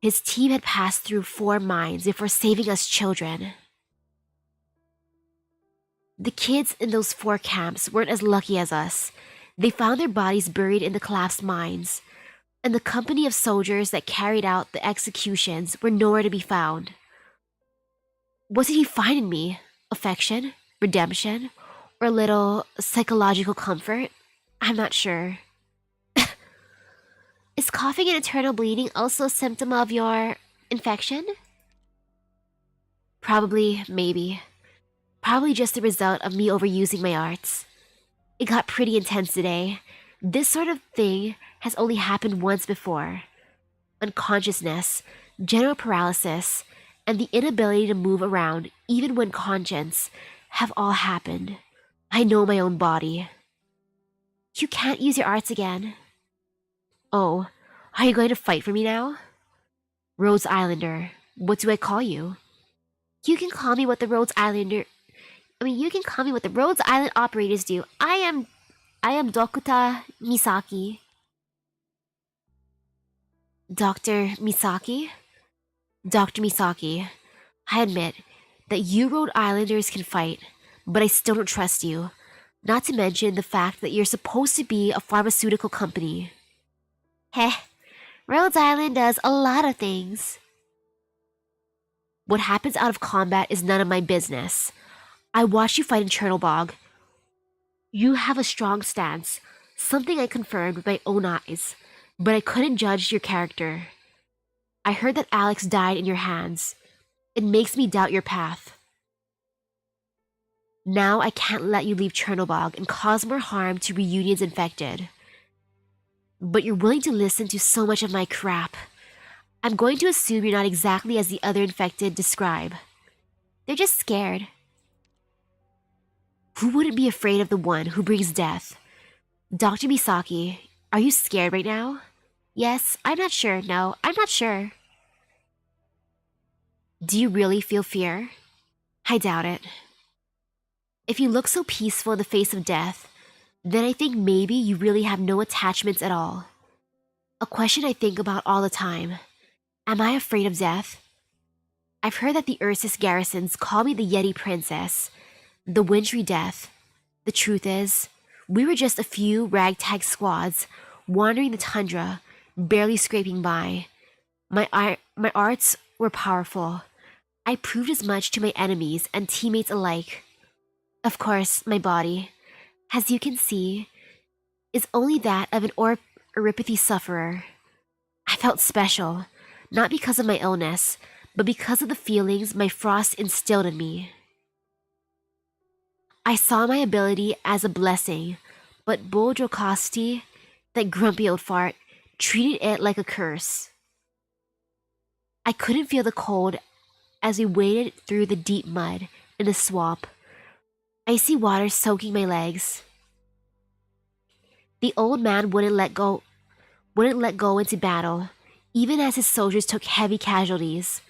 His team had passed through 4 mines before saving us children. The kids in those 4 camps weren't as lucky as us. They found their bodies buried in the collapsed mines, and the company of soldiers that carried out the executions were nowhere to be found. What did he find in me? Affection? Redemption? Or a little psychological comfort? I'm not sure. Is coughing and internal bleeding also a symptom of your infection? Probably, maybe. Probably just the result of me overusing my arts. It got pretty intense today. This sort of thing has only happened once before. Unconsciousness, general paralysis, and the inability to move around even when conscious have all happened. I know my own body. You can't use your arts again. Oh, are you going to fight for me now? Rhodes Islander, what do I call you? You can call me what the Rhodes Island operators do. I am Dokuta Misaki. Dr. Misaki? Dr. Misaki, I admit that you Rhode Islanders can fight, but I still don't trust you. Not to mention the fact that you're supposed to be a pharmaceutical company. Heh, Rhodes Island does a lot of things. What happens out of combat is none of my business. I watched you fight in Chernobog. You have a strong stance, something I confirmed with my own eyes, but I couldn't judge your character. I heard that Alex died in your hands. It makes me doubt your path. Now I can't let you leave Chernobog and cause more harm to Reunion's infected. But you're willing to listen to so much of my crap. I'm going to assume you're not exactly as the other infected describe. They're just scared. Who wouldn't be afraid of the one who brings death? Dr. Misaki, are you scared right now? Yes, I'm not sure. No, I'm not sure. Do you really feel fear? I doubt it. If you look so peaceful in the face of death, then I think maybe you really have no attachments at all. A question I think about all the time. Am I afraid of death? I've heard that the Ursus garrisons call me the Yeti Princess, the wintry death. The truth is, We were just a few ragtag squads wandering the tundra, barely scraping by. My arts were powerful. I proved as much to my enemies and teammates alike. Of course, my body, as you can see, is only that of an oropathy sufferer. I felt special, not because of my illness, but because of the feelings my frost instilled in me. I saw my ability as a blessing, but Bodrokosti, that grumpy old fart, treated it like a curse. I couldn't feel the cold as we waded through the deep mud in the swamp, icy water soaking my legs. The old man wouldn't let go into battle, even as his soldiers took heavy casualties.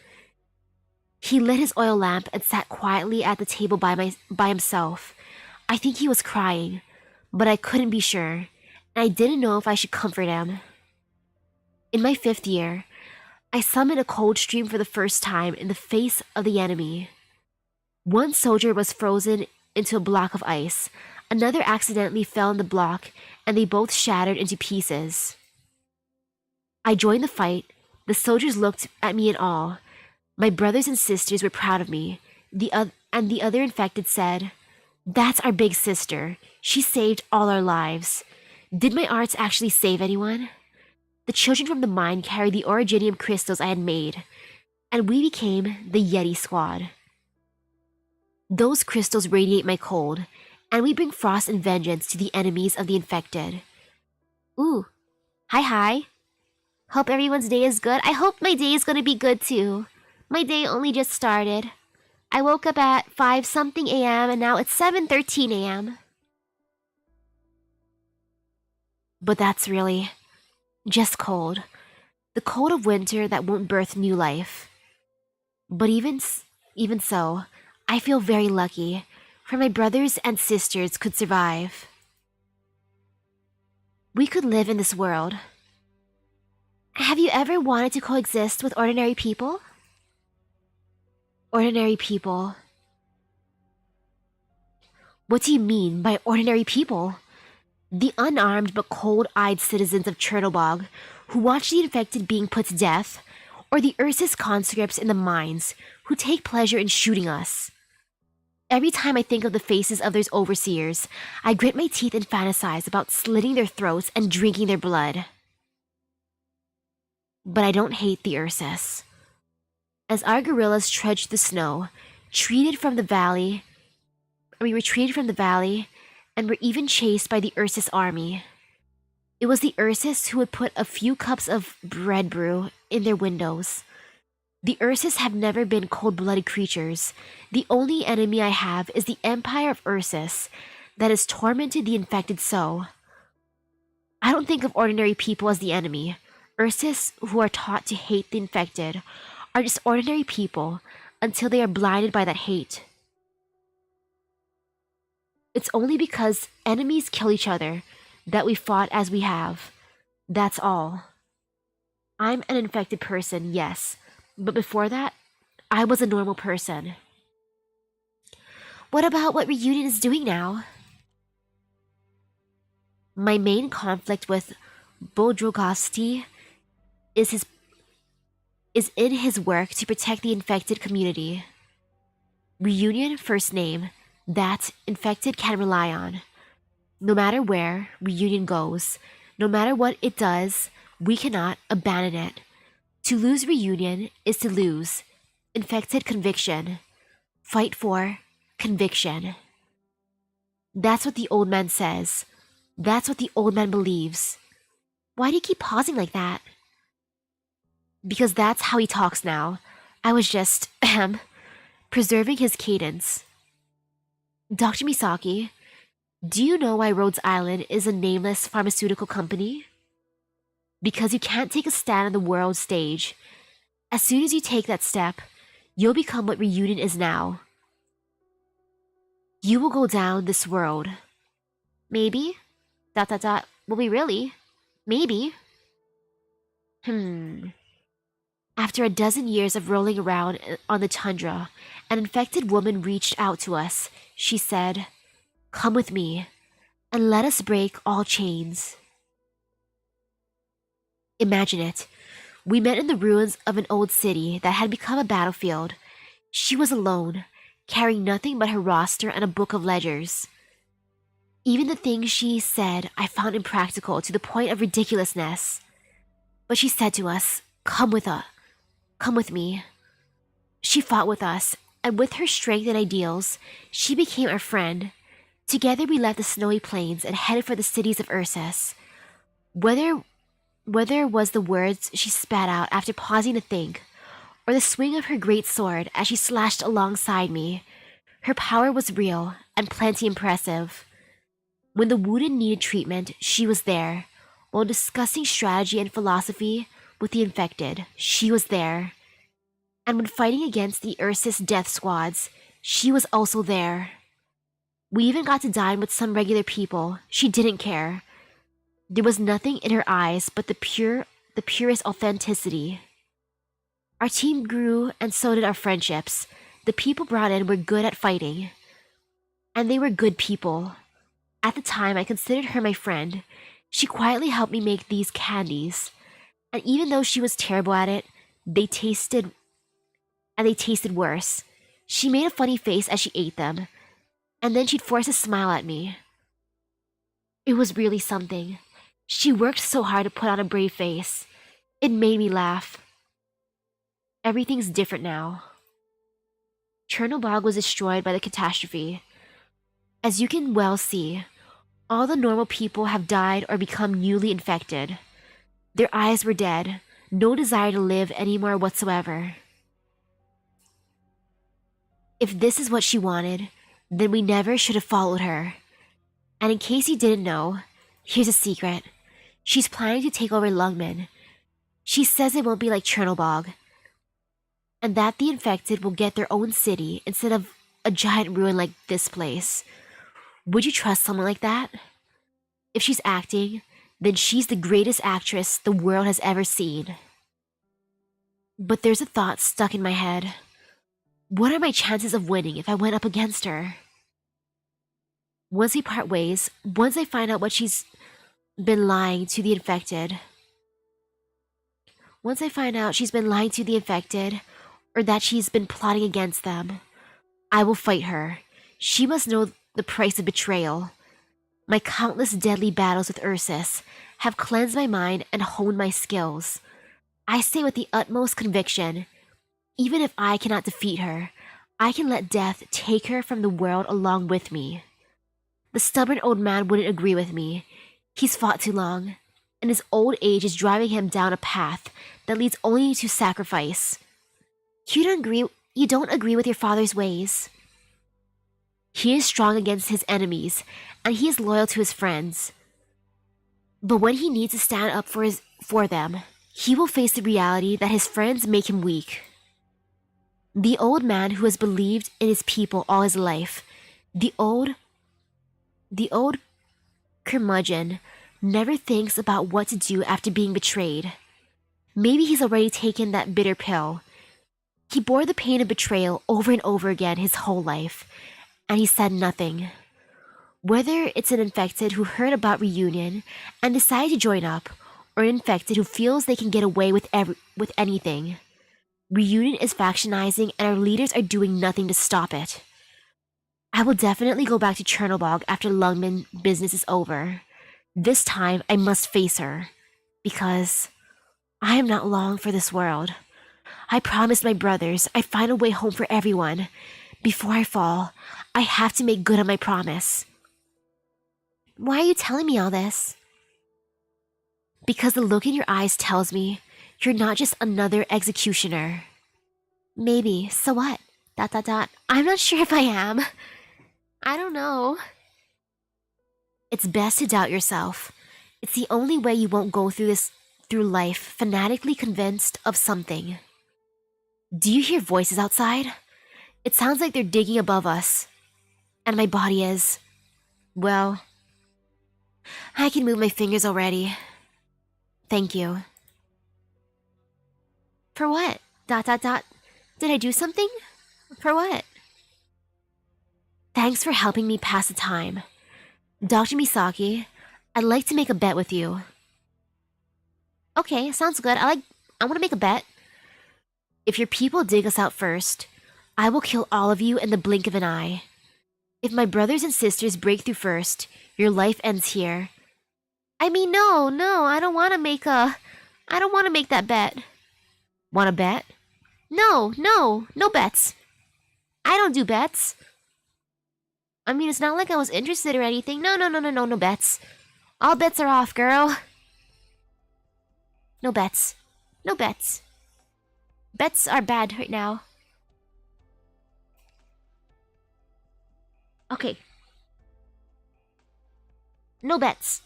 He lit his oil lamp and sat quietly at the table by himself. I think he was crying, but I couldn't be sure, and I didn't know if I should comfort him. In my 5th year, I summoned a cold stream for the first time in the face of the enemy. One soldier was frozen into a block of ice. Another accidentally fell in the block, and they both shattered into pieces. I joined the fight. The soldiers looked at me in awe. My brothers and sisters were proud of me. The other infected said, "That's our big sister. She saved all our lives." Did my arts actually save anyone? The children from the mine carried the originium crystals I had made, and we became the Yeti Squad. Those crystals radiate my cold, and we bring frost and vengeance to the enemies of the infected. Ooh, hi. Hope everyone's day is good. I hope my day is gonna be good too. My day only just started. I woke up at 5-something a.m. and now it's 7:13 a.m. But that's really just cold. The cold of winter that won't birth new life. But even so, I feel very lucky, for my brothers and sisters could survive. We could live in this world. Have you ever wanted to coexist with ordinary people? Ordinary people. What do you mean by ordinary people? The unarmed but cold-eyed citizens of Chernobog who watch the infected being put to death, or the Ursus conscripts in the mines who take pleasure in shooting us. Every time I think of the faces of those overseers, I grit my teeth and fantasize about slitting their throats and drinking their blood. But I don't hate the Ursus. As our guerrillas trudged the snow, we retreated from the valley, and were even chased by the Ursus army. It was the Ursus who would put a few cups of bread brew in their windows. The Ursus have never been cold-blooded creatures. The only enemy I have is the Empire of Ursus that has tormented the infected so. I don't think of ordinary people as the enemy. Ursus, who are taught to hate the infected, are just ordinary people until they are blinded by that hate. It's only because enemies kill each other that we fought as we have. That's all. I'm an infected person, yes, but before that, I was a normal person. What about what Reunion is doing now? My main conflict with Bodrogosti is in his work to protect the infected community. Reunion, first name, that infected can rely on. No matter where Reunion goes, no matter what it does, we cannot abandon it. To lose Reunion is to lose infected conviction. Fight for conviction. That's what the old man says. That's what the old man believes. Why do you keep pausing like that? Because that's how he talks now. I was just, preserving his cadence. Dr. Misaki, do you know why Rhodes Island is a nameless pharmaceutical company? Because you can't take a stand on the world stage. As soon as you take that step, you'll become what Reunion is now. You will go down this world. Maybe? Will we really? Maybe. After a dozen years of rolling around on the tundra, an infected woman reached out to us. She said, "Come with me." and let us break all chains. Imagine it. We met in the ruins of an old city that had become a battlefield. She was alone, carrying nothing but her roster and a book of ledgers. Even the things she said I found impractical to the point of ridiculousness. But she said to us, "Come with us. Come with me." She fought with us, and with her strength and ideals, she became our friend. Together we left the snowy plains and headed for the cities of Ursus. Whether it was the words she spat out after pausing to think, or the swing of her great sword as she slashed alongside me, her power was real and plenty impressive. When the wounded needed treatment, she was there. While discussing strategy and philosophy with the infected, she was there. And when fighting against the Ursus death squads, she was also there. We even got to dine with some regular people. She didn't care. There was nothing in her eyes but the purest authenticity. Our team grew, and so did our friendships. The people brought in were good at fighting. And they were good people. At the time, I considered her my friend. She quietly helped me make these candies. And even though she was terrible at it, they tasted worse. She made a funny face as she ate them, and then she'd force a smile at me. It was really something. She worked so hard to put on a brave face. It made me laugh. Everything's different now. Chernobog was destroyed by the catastrophe. As you can well see, all the normal people have died or become newly infected. Their eyes were dead, no desire to live anymore whatsoever. If this is what she wanted, then we never should have followed her. And in case you didn't know, here's a secret. She's planning to take over Lungmen. She says it won't be like Chernobog, and that the infected will get their own city instead of a giant ruin like this place. Would you trust someone like that? If she's acting, then she's the greatest actress the world has ever seen. But there's a thought stuck in my head. What are my chances of winning if I went up against her? Once we part ways, once I find out what she's been lying to the infected, or that she's been plotting against them, I will fight her. She must know the price of betrayal. My countless deadly battles with Ursus have cleansed my mind and honed my skills. I say with the utmost conviction, even if I cannot defeat her, I can let death take her from the world along with me. The stubborn old man wouldn't agree with me. He's fought too long, and his old age is driving him down a path that leads only to sacrifice. You don't agree with your father's ways. He is strong against his enemies, and he is loyal to his friends. But when he needs to stand up for them, he will face the reality that his friends make him weak. The old man who has believed in his people all his life, the old curmudgeon, never thinks about what to do after being betrayed. Maybe he's already taken that bitter pill. He bore the pain of betrayal over and over again his whole life, and he said nothing. Whether it's an infected who heard about reunion and decided to join up, or an infected who feels they can get away with anything, reunion is factionizing and our leaders are doing nothing to stop it. I will definitely go back to Chernobog after Lungmen business is over. This time I must face her, because I am not long for this world. I promised my brothers I'd find a way home for everyone. Before I fall, I have to make good on my promise. Why are you telling me all this? Because the look in your eyes tells me you're not just another executioner. Maybe, so what? ... I'm not sure if I am. I don't know. It's best to doubt yourself. It's the only way you won't go through life fanatically convinced of something. Do you hear voices outside? It sounds like they're digging above us. And my body is... well, I can move my fingers already. Thank you. For what? ... Did I do something? For what? Thanks for helping me pass the time. Dr. Misaki, I'd like to make a bet with you. Okay, sounds good. I want to make a bet. If your people dig us out first, I will kill all of you in the blink of an eye. If my brothers and sisters break through first, your life ends here. I mean, no, I don't want to make that bet. Want to bet? No bets. I don't do bets. I mean, it's not like I was interested or anything. No bets. All bets are off, girl. No bets. No bets. Bets are bad right now. Okay. No bets.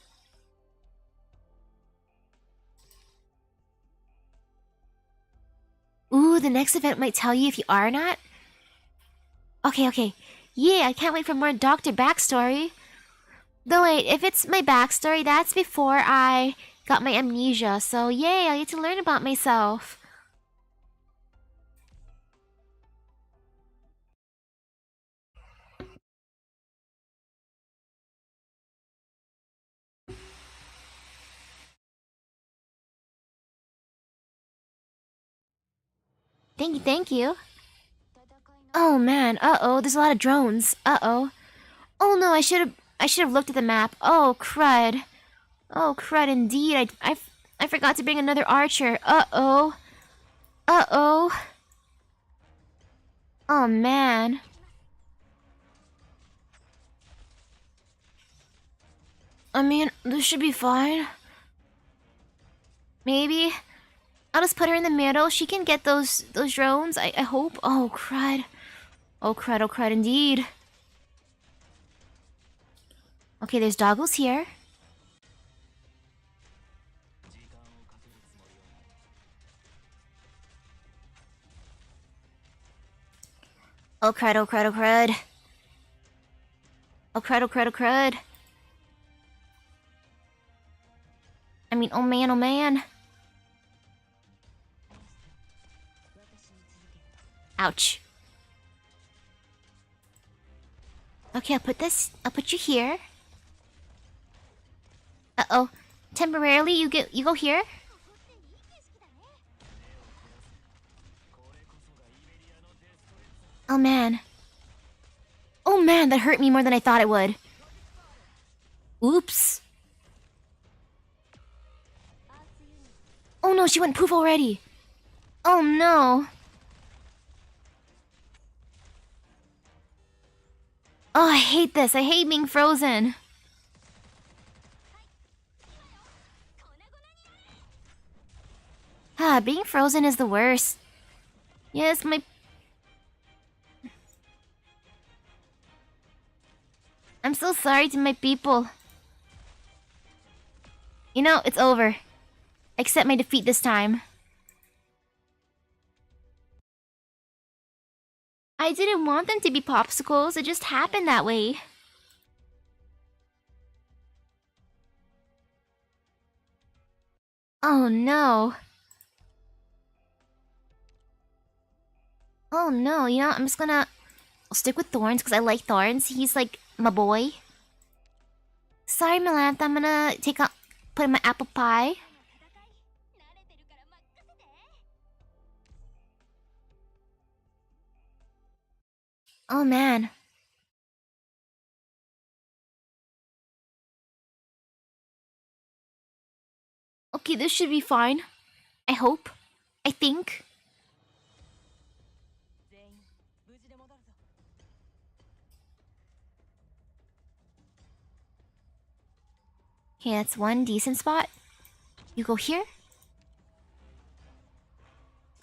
Ooh, the next event might tell you if you are or not. Okay. Yeah, I can't wait for more doctor backstory. Though wait, if it's my backstory, that's before I got my amnesia, so yay, I get to learn about myself. Thank you. Oh man, uh-oh, there's a lot of drones. Uh-oh. Oh no, I should have looked at the map. Oh crud. Oh crud indeed. I forgot to bring another archer. Uh-oh. Uh-oh. Oh man. I mean, this should be fine. Maybe. I'll just put her in the middle. She can get those drones, I hope. Oh crud. Oh crud indeed. Okay, there's doggles here. Oh crud. Oh crud. Oh crud. I mean, oh man. Ouch. Okay, I'll put you here. Uh-oh. Temporarily, you go here? Oh man. Oh man, that hurt me more than I thought it would. Oops. Oh no, she went poof already. Oh no. Oh, I hate this. I hate being frozen. Being frozen is the worst. Yes, I'm so sorry to my people. You know, it's over. Accept my defeat this time. I didn't want them to be popsicles. It just happened that way. Oh no. Oh no, you know, I'll stick with Thorns because I like Thorns. He's like my boy. Sorry, Melantha, I'm gonna put in my apple pie. Oh man. Okay, this should be fine. I hope. I think. Okay, that's one decent spot. You go here.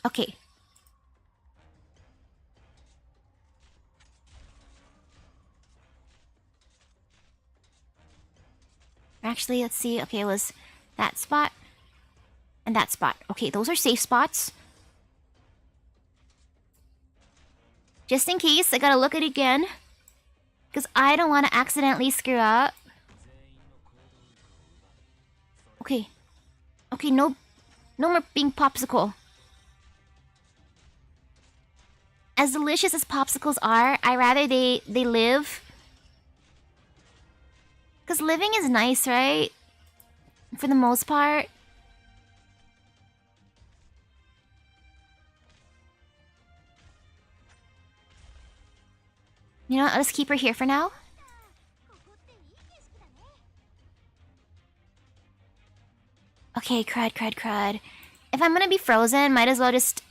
Okay. Actually, let's see. Okay, it was that spot and that spot. Okay, those are safe spots. Just in case, I gotta look at it again. Because I don't want to accidentally screw up. Okay. Okay, no more being popsicle. As delicious as popsicles are, I rather they live. Because living is nice, right? For the most part. You know what? I'll just keep her here for now. Okay, crud. If I'm gonna be frozen, might as well just...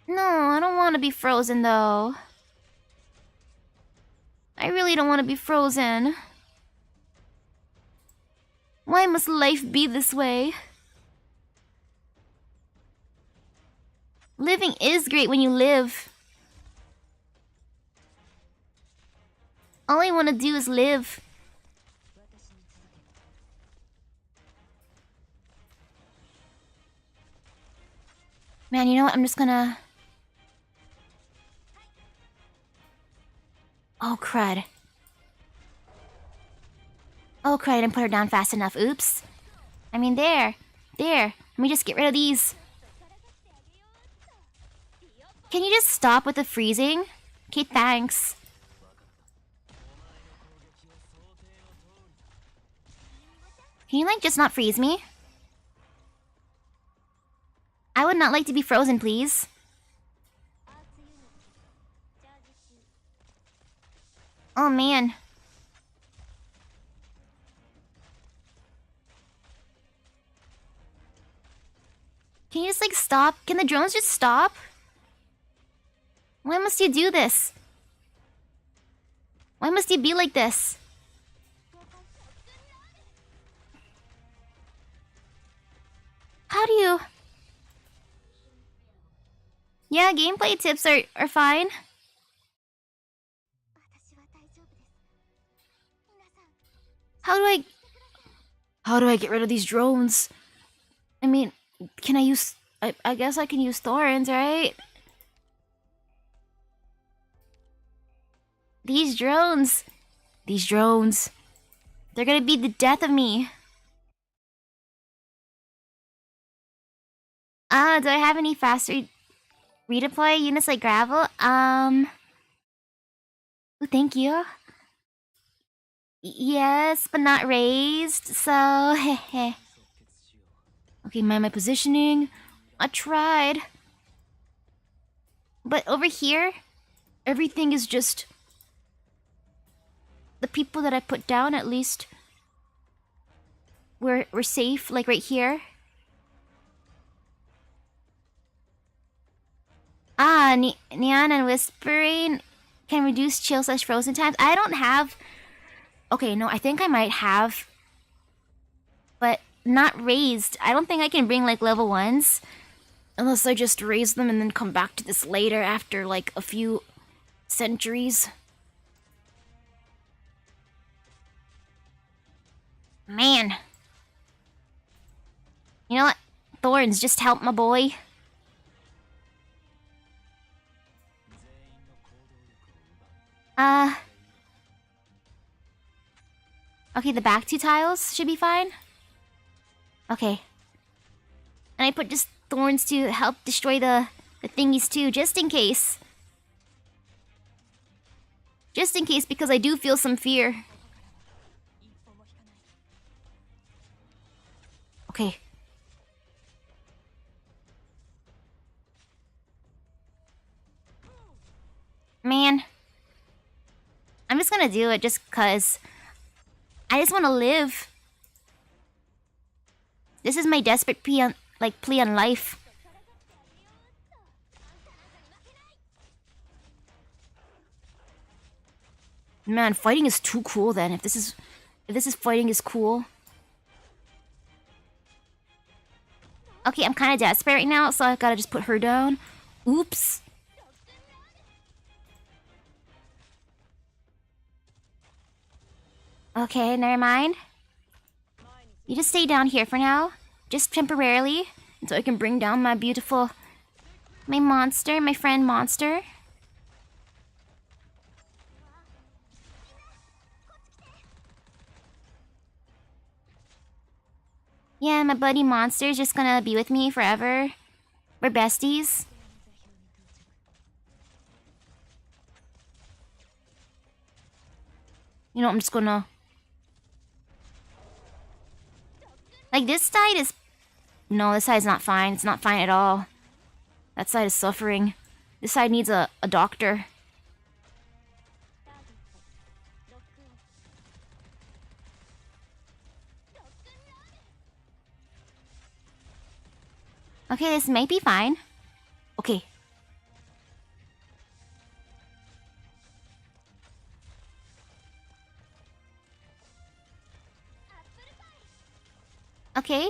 No, I don't want to be frozen, though. I really don't want to be frozen. Why must life be this way? Living is great when you live. All I want to do is live. Man, you know what? I'm just gonna... Oh, crud. Oh, crud, I didn't put her down fast enough. Oops. I mean, there. Let me just get rid of these. Can you just stop with the freezing? Okay, thanks. Can you, like, just not freeze me? I would not like to be frozen, please. Oh, man. Can you just, like, stop? Can the drones just stop? Why must you do this? Why must you be like this? How do you... Yeah, gameplay tips are fine. How do I get rid of these drones? I mean, can I use... I guess I can use thorns, right? These drones. They're gonna be the death of me. Do I have any fast redeploy units like gravel? Oh, thank you. Yes, but not raised, so heh. Okay, my positioning. I tried. But over here, everything is just... The people that I put down, at least, we're safe, like right here. Neon and Whispering can reduce chill/frozen times. I don't have... Okay, no, I think I might have. But not raised. I don't think I can bring, like, level 1s. Unless I just raise them and then come back to this later after, like, a few centuries. Man. You know what? Thorns, just help my boy. Okay, the back 2 tiles should be fine. Okay. And I put just thorns to help destroy the thingies too, just in case. Just in case, because I do feel some fear. Okay. Man. I'm just gonna do it just cause I just wanna live. This is my desperate plea on life. Man, fighting is too cool then. If this is fighting is cool. Okay, I'm kinda desperate right now, so I gotta just put her down. Oops. Okay, never mind. You just stay down here for now. Just temporarily. So I can bring down my beautiful... My monster, my friend monster. Yeah, my buddy monster is just gonna be with me forever. We're besties. You know, I'm just gonna... Like, this side is... No, this side's not fine. It's not fine at all. That side is suffering. This side needs a doctor. Okay, this may be fine. Okay. Okay.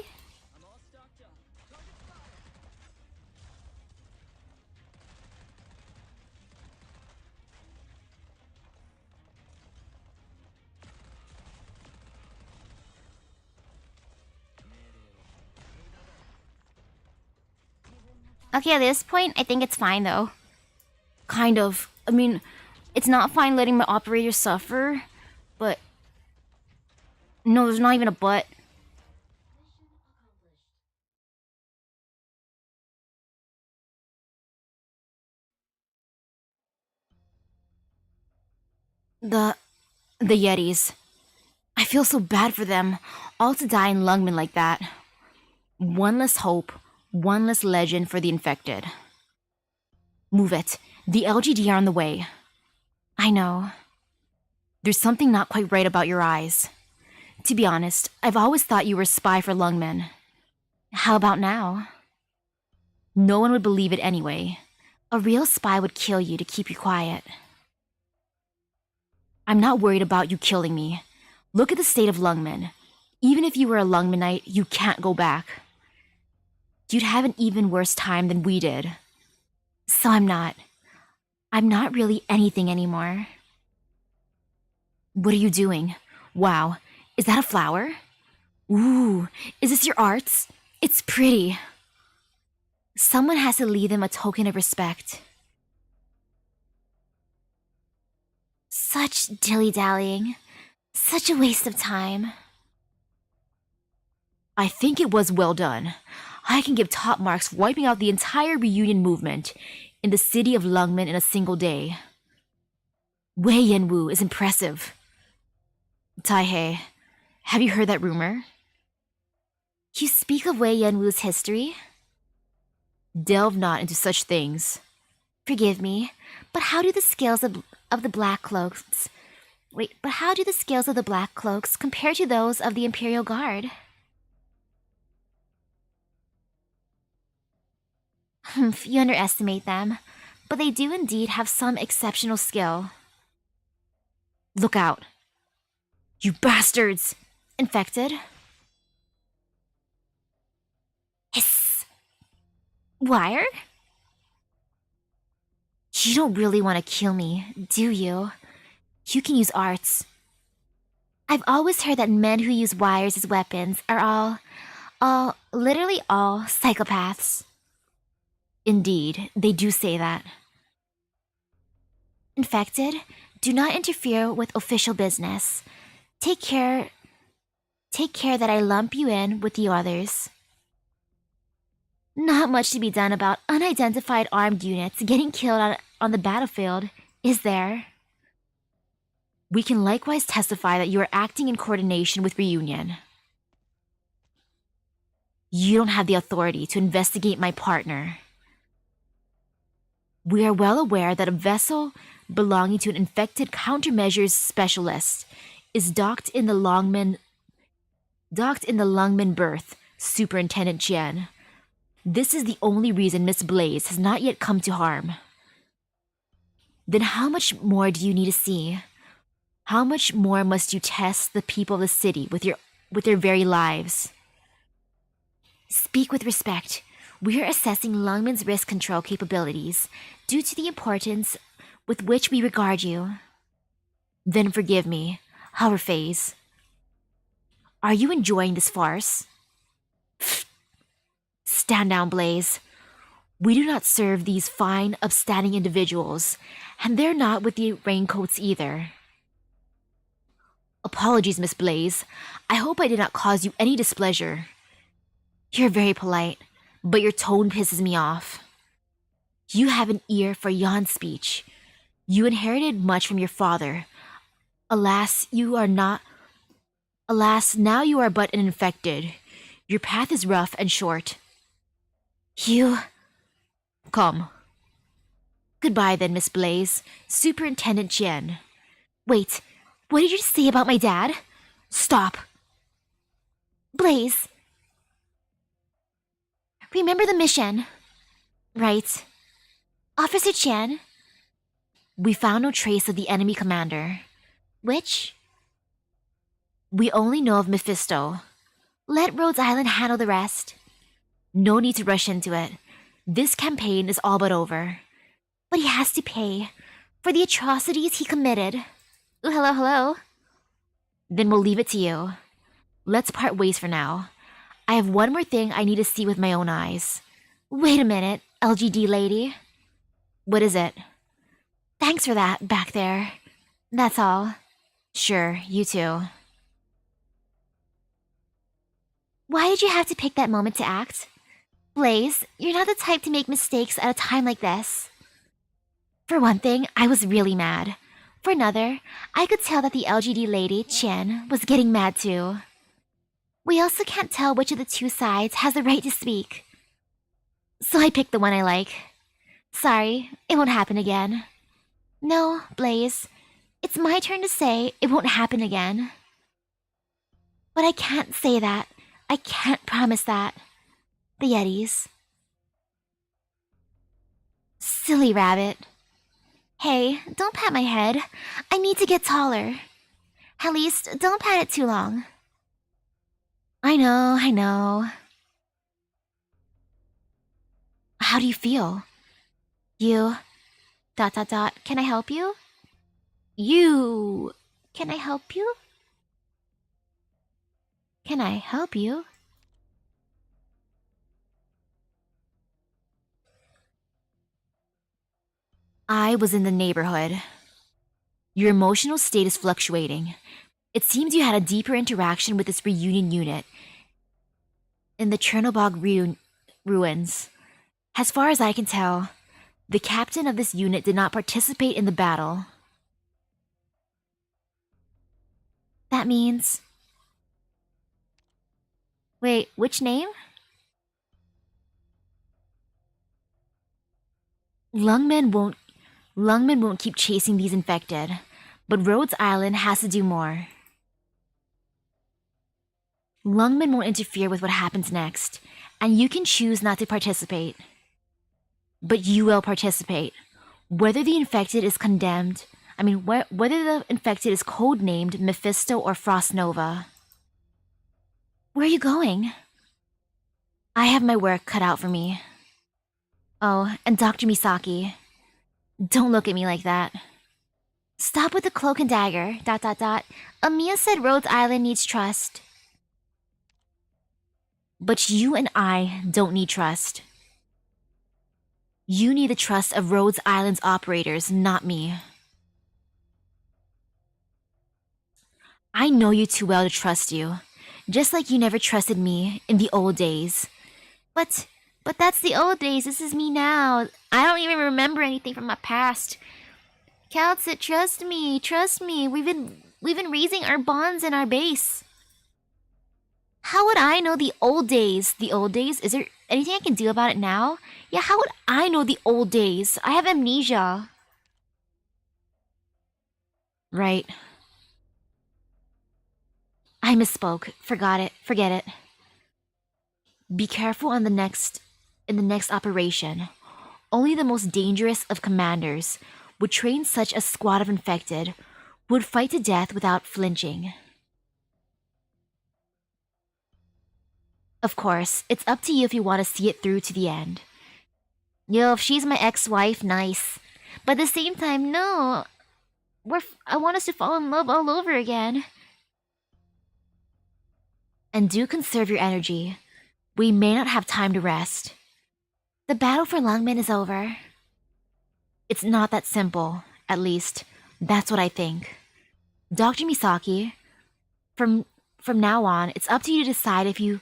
Okay, at this point, I think it's fine, though. Kind of. I mean, it's not fine letting my operator suffer, but... No, there's not even a but. The Yetis. I feel so bad for them. All to die in Lungmen like that. One less hope, one less legend for the infected. Move it. The LGD are on the way. I know. There's something not quite right about your eyes. To be honest, I've always thought you were a spy for Lungmen. How about now? No one would believe it anyway. A real spy would kill you to keep you quiet. I'm not worried about you killing me. Look at the state of Lungmen. Even if you were a Lungmenite, you can't go back. You'd have an even worse time than we did. So I'm not really anything anymore. What are you doing? Wow, is that a flower? Ooh, is this your arts? It's pretty. Someone has to leave them a token of respect. Such dilly-dallying. Such a waste of time. I think it was well done. I can give top marks for wiping out the entire reunion movement in the city of Lungmen in a single day. Wei Yanwu is impressive. Taihei, have you heard that rumor? You speak of Wei Yanwu's history? Delve not into such things. Forgive me, but how do the scales of the Black Cloaks... Wait, but how do the scales of the Black Cloaks compare to those of the Imperial Guard? Humph, you underestimate them, but they do indeed have some exceptional skill. Look out. You bastards! Infected? Hiss! Wire? You don't really want to kill me, do you? You can use arts. I've always heard that men who use wires as weapons are literally all psychopaths. Indeed, they do say that. Infected, do not interfere with official business. Take care that I lump you in with the others. Not much to be done about unidentified armed units getting killed on the battlefield, is there? We can likewise testify that you are acting in coordination with Reunion. You don't have the authority to investigate my partner. We are well aware that a vessel belonging to an infected countermeasures specialist is docked in the Lungmen berth, Superintendent Chen. This is the only reason Miss Blaze has not yet come to harm. Then how much more do you need to see? How much more must you test the people of the city with their very lives? Speak with respect. We are assessing Lungmen's risk control capabilities due to the importance with which we regard you. Then forgive me, our phase. Are you enjoying this farce? Stand down, Blaze. We do not serve these fine, upstanding individuals, and they're not with the raincoats either. Apologies, Miss Blaze. I hope I did not cause you any displeasure. You're very polite, but your tone pisses me off. You have an ear for yawn speech. You inherited much from your father, Alas, you are not. Alas, now you are but an infected. Your path is rough and short. You. Come. Goodbye then, Miss Blaze. Superintendent Chien. Wait, what did you say about my dad? Stop. Blaze. Remember the mission. Right. Officer Chien. We found no trace of the enemy commander. Which? We only know of Mephisto. Let Rhodes Island handle the rest. No need to rush into it. This campaign is all but over. But he has to pay for the atrocities he committed. Ooh, hello, hello. Then we'll leave it to you. Let's part ways for now. I have one more thing I need to see with my own eyes. Wait a minute, LGD lady. What is it? Thanks for that, back there. That's all. Sure, you too. Why did you have to pick that moment to act? Blaze, you're not the type to make mistakes at a time like this. For one thing, I was really mad. For another, I could tell that the LGD lady, Chien, was getting mad too. We also can't tell which of the two sides has the right to speak. So I picked the one I like. Sorry, it won't happen again. No, Blaze, it's my turn to say it won't happen again. But I can't say that. I can't promise that. The Yetis. Silly rabbit. Hey, don't pat my head. I need to get taller. At least, don't pat it too long. I know. How do you feel? You... ... Can I help you? You... Can I help you? Can I help you? I was in the neighborhood. Your emotional state is fluctuating. It seems you had a deeper interaction with this reunion unit in the Chernobog ruins. As far as I can tell, the captain of this unit did not participate in the battle. That means... Wait, which name? Lungmen won't keep chasing these infected, but Rhodes Island has to do more. Lungmen won't interfere with what happens next, and you can choose not to participate. But you will participate, whether the infected is whether the infected is codenamed Mephisto or Frost Nova. Where are you going? I have my work cut out for me. Oh, and Dr. Misaki. Don't look at me like that. Stop with the cloak and dagger, ... Amiya said Rhodes Island needs trust. But you and I don't need trust. You need the trust of Rhodes Island's operators, not me. I know you too well to trust you, just like you never trusted me in the old days. But that's the old days. This is me now. I don't even remember anything from my past. Calcit, trust me. We've been raising our bonds in our base. How would I know the old days? The old days? Is there anything I can do about it now? Yeah, how would I know the old days? I have amnesia. Right. I misspoke. Forget it. Be careful in the next operation. Only the most dangerous of commanders would train such a squad of infected, would fight to death without flinching. Of course, it's up to you if you want to see it through to the end. Yo, if she's my ex-wife, nice. But at the same time, no. I want us to fall in love all over again. And do conserve your energy. We may not have time to rest. The battle for Lungmen is over. It's not that simple, at least. That's what I think. Dr. Misaki, from now on, it's up to you to decide if you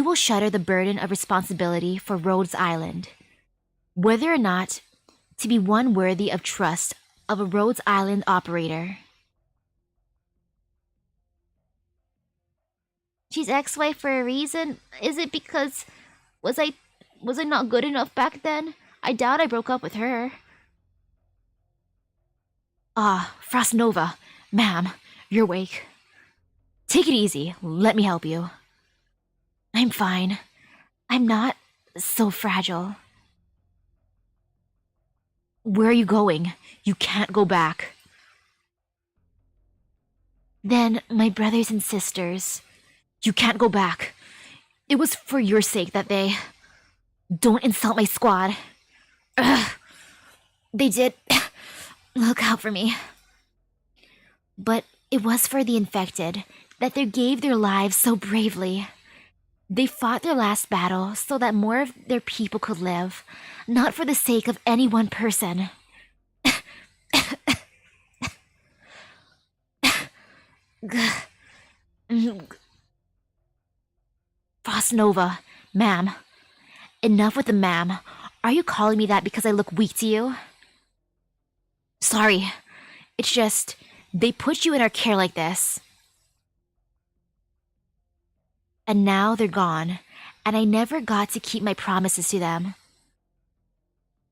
will shoulder the burden of responsibility for Rhodes Island. Whether or not to be one worthy of trust of a Rhodes Island operator. She's ex-wife for a reason. Is it because was I not good enough back then? I doubt I broke up with her. Ah, Frost Nova, ma'am, you're awake. Take it easy. Let me help you. I'm fine. I'm not so fragile. Where are you going? You can't go back. Then, my brothers and sisters, you can't go back. It was for your sake that they... Don't insult my squad. Ugh. They did look out for me. But it was for the infected that they gave their lives so bravely. They fought their last battle so that more of their people could live, not for the sake of any one person. Frost Nova, ma'am. Enough with the ma'am. Are you calling me that because I look weak to you? Sorry. It's just, they put you in our care like this. And now they're gone, and I never got to keep my promises to them.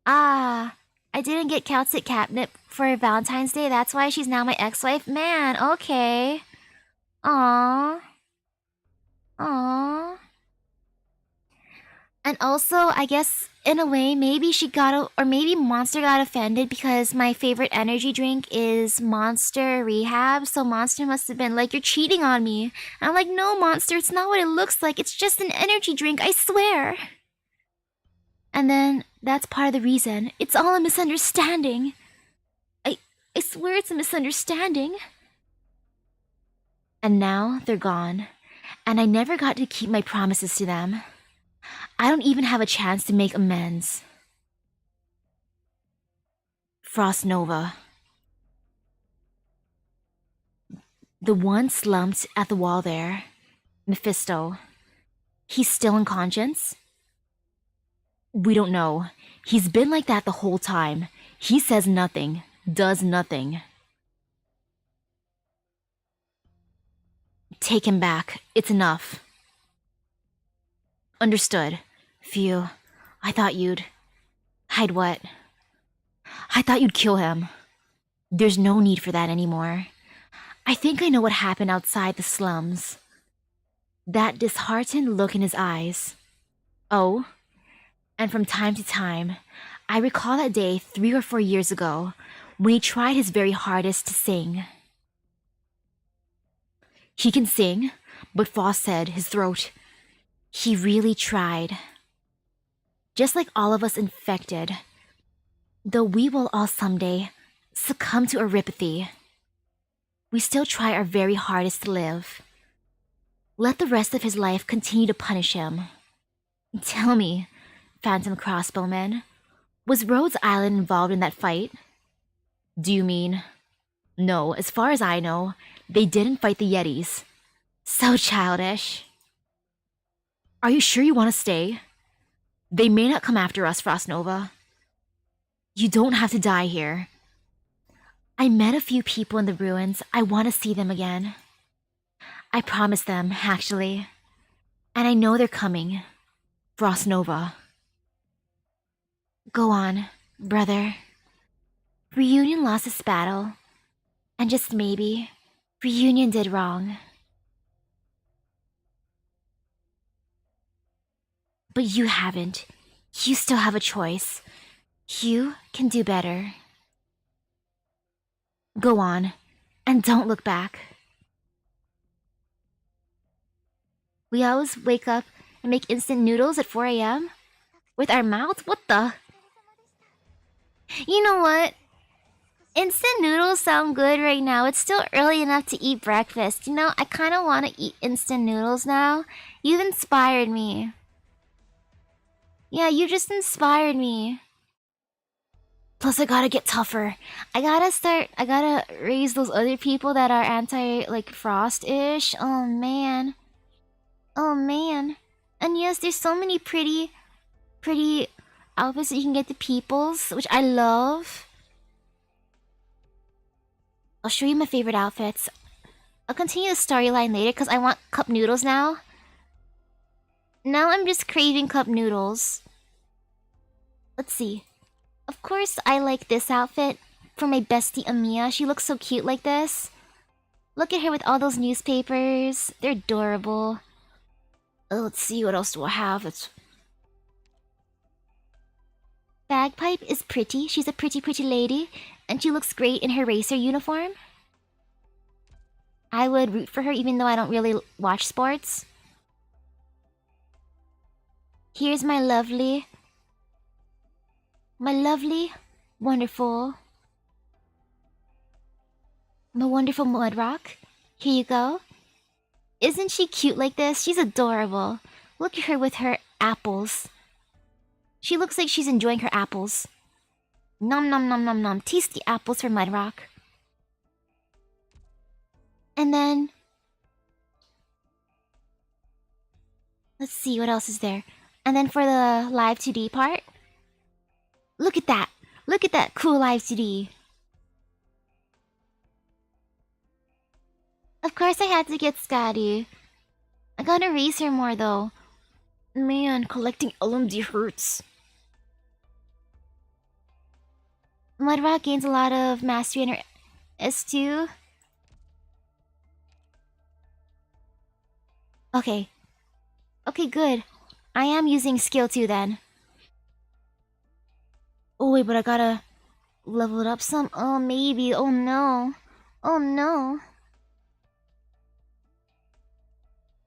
Ah, I didn't get Celtic catnip for Valentine's Day, that's why she's now my ex-wife? Man, okay. Aww. Aww. And also, I guess, in a way, maybe or maybe Monster got offended because my favorite energy drink is Monster Rehab, so Monster must have been like, you're cheating on me. And I'm like, no, Monster, it's not what it looks like, it's just an energy drink, I swear. And then, that's part of the reason. It's all a misunderstanding. I swear it's a misunderstanding. And now, they're gone. And I never got to keep my promises to them. I don't even have a chance to make amends. Frost Nova. The one slumped at the wall there. Mephisto. He's still unconscious? We don't know. He's been like that the whole time. He says nothing, does nothing. Take him back. It's enough. Understood. Phew. I thought you'd... Hide what? I thought you'd kill him. There's no need for that anymore. I think I know what happened outside the slums. That disheartened look in his eyes. Oh? And from time to time, I recall that day 3 or 4 years ago when he tried his very hardest to sing. He can sing, but Foss said his throat... He really tried. Just like all of us infected, though we will all someday succumb to erypathy, we still try our very hardest to live. Let the rest of his life continue to punish him. Tell me, Phantom Crossbowman, was Rhodes Island involved in that fight? Do you mean... No, as far as I know, they didn't fight the Yetis. So childish. Are you sure you want to stay? They may not come after us, Frost Nova. You don't have to die here. I met a few people in the ruins. I want to see them again. I promised them, actually. And I know they're coming. Frost Nova. Go on, brother. Reunion lost this battle. And just maybe, Reunion did wrong. But you haven't. You still have a choice. You can do better. Go on, and don't look back. We always wake up and make instant noodles at 4 a.m.? With our mouths? What the? You know what? Instant noodles sound good right now. It's still early enough to eat breakfast. You know, I kind of want to eat instant noodles now. You've inspired me. Yeah, you just inspired me. Plus, I gotta get tougher. I gotta raise those other people that are like, Frost-ish. Oh, man. Oh, man. And yes, there's so many pretty outfits that you can get the peoples, which I love. I'll show you my favorite outfits. I'll continue the storyline later because I want cup noodles now. Now I'm just craving cup noodles. Let's see. Of course, I like this outfit for my bestie Amiya. She looks so cute like this. Look at her with all those newspapers. They're adorable. Oh, let's see, what else do I have? Bagpipe is pretty. She's a pretty lady. And she looks great in her racer uniform. I would root for her even though I don't really watch sports. Here's my lovely, wonderful, my wonderful Mudrock. Here you go. Isn't she cute like this? She's adorable. Look at her with her apples. She looks like she's enjoying her apples. Nom nom nom nom nom. Tasty apples for Mudrock. And then... let's see, what else is there? And then for the live 2D part... look at that! Look at that cool live 2D! Of course I had to get Scotty. I gotta raise her more though. Man, collecting LMD hurts. Mudrock gains a lot of mastery in her S2. Okay. Okay, good. I am using skill 2 then. Oh wait, but I gotta level it up some? Oh, maybe. Oh no. Oh no.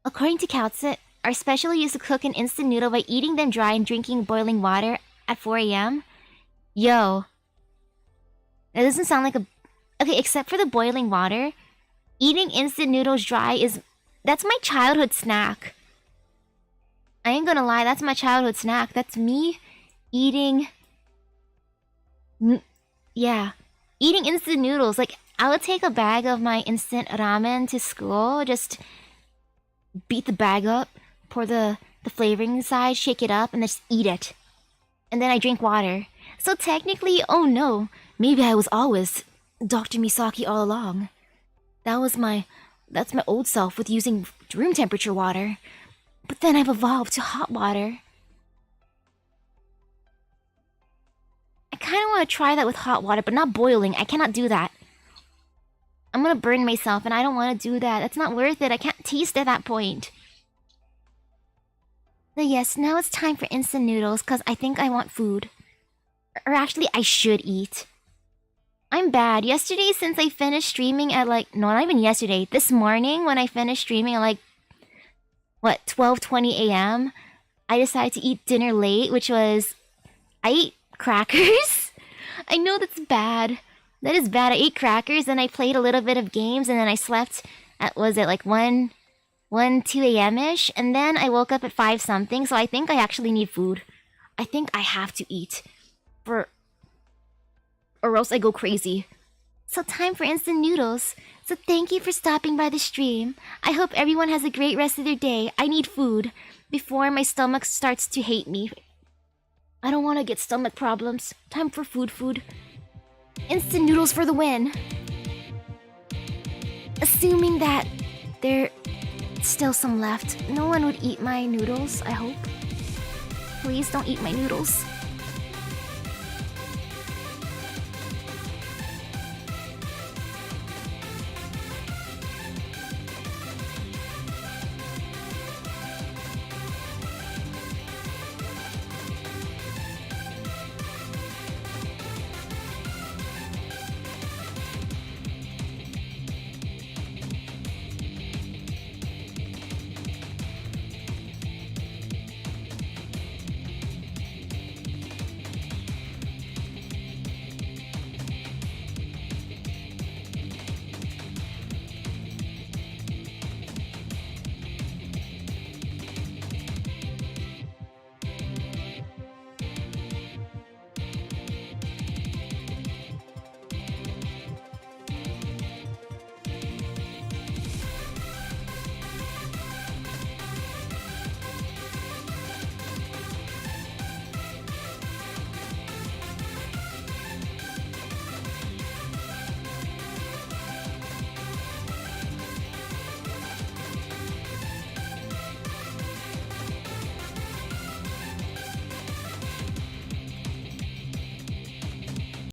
According to Kautsit, our special used to cook an instant noodle by eating them dry and drinking boiling water at 4 a.m. Yo. That doesn't sound like a... okay, except for the boiling water, eating instant noodles dry is... that's my childhood snack. I ain't gonna lie, that's my childhood snack. That's me eating... yeah. Eating instant noodles. Like, I would take a bag of my instant ramen to school, just beat the bag up, pour the flavoring inside, shake it up, and then just eat it. And then I drink water. So technically, oh no, maybe I was always Dr. Misaki all along. That's my old self with using room temperature water. But then I've evolved to hot water. I kind of want to try that with hot water, but not boiling. I cannot do that. I'm gonna burn myself, and I don't want to do that. That's not worth it. I can't taste at that point. But yes, now it's time for instant noodles, because I think I want food. Or actually, I should eat. I'm bad. Yesterday, since I finished streaming at like... no, not even yesterday. This morning, when I finished streaming at like... what, 12:20 a.m., I decided to eat dinner late, which was... I ate crackers. I know that's bad. That is bad. I ate crackers, and I played a little bit of games, and then I slept at... was it like 2 a.m.-ish? And then I woke up at 5 something, so I think I actually need food. I think I have to eat. Or else I go crazy. So time for instant noodles. So thank you for stopping by the stream. I hope everyone has a great rest of their day. I need food before my stomach starts to hate me. I don't want to get stomach problems. Time for food. Instant noodles for the win. Assuming that there's still some left. No one would eat my noodles, I hope. Please don't eat my noodles.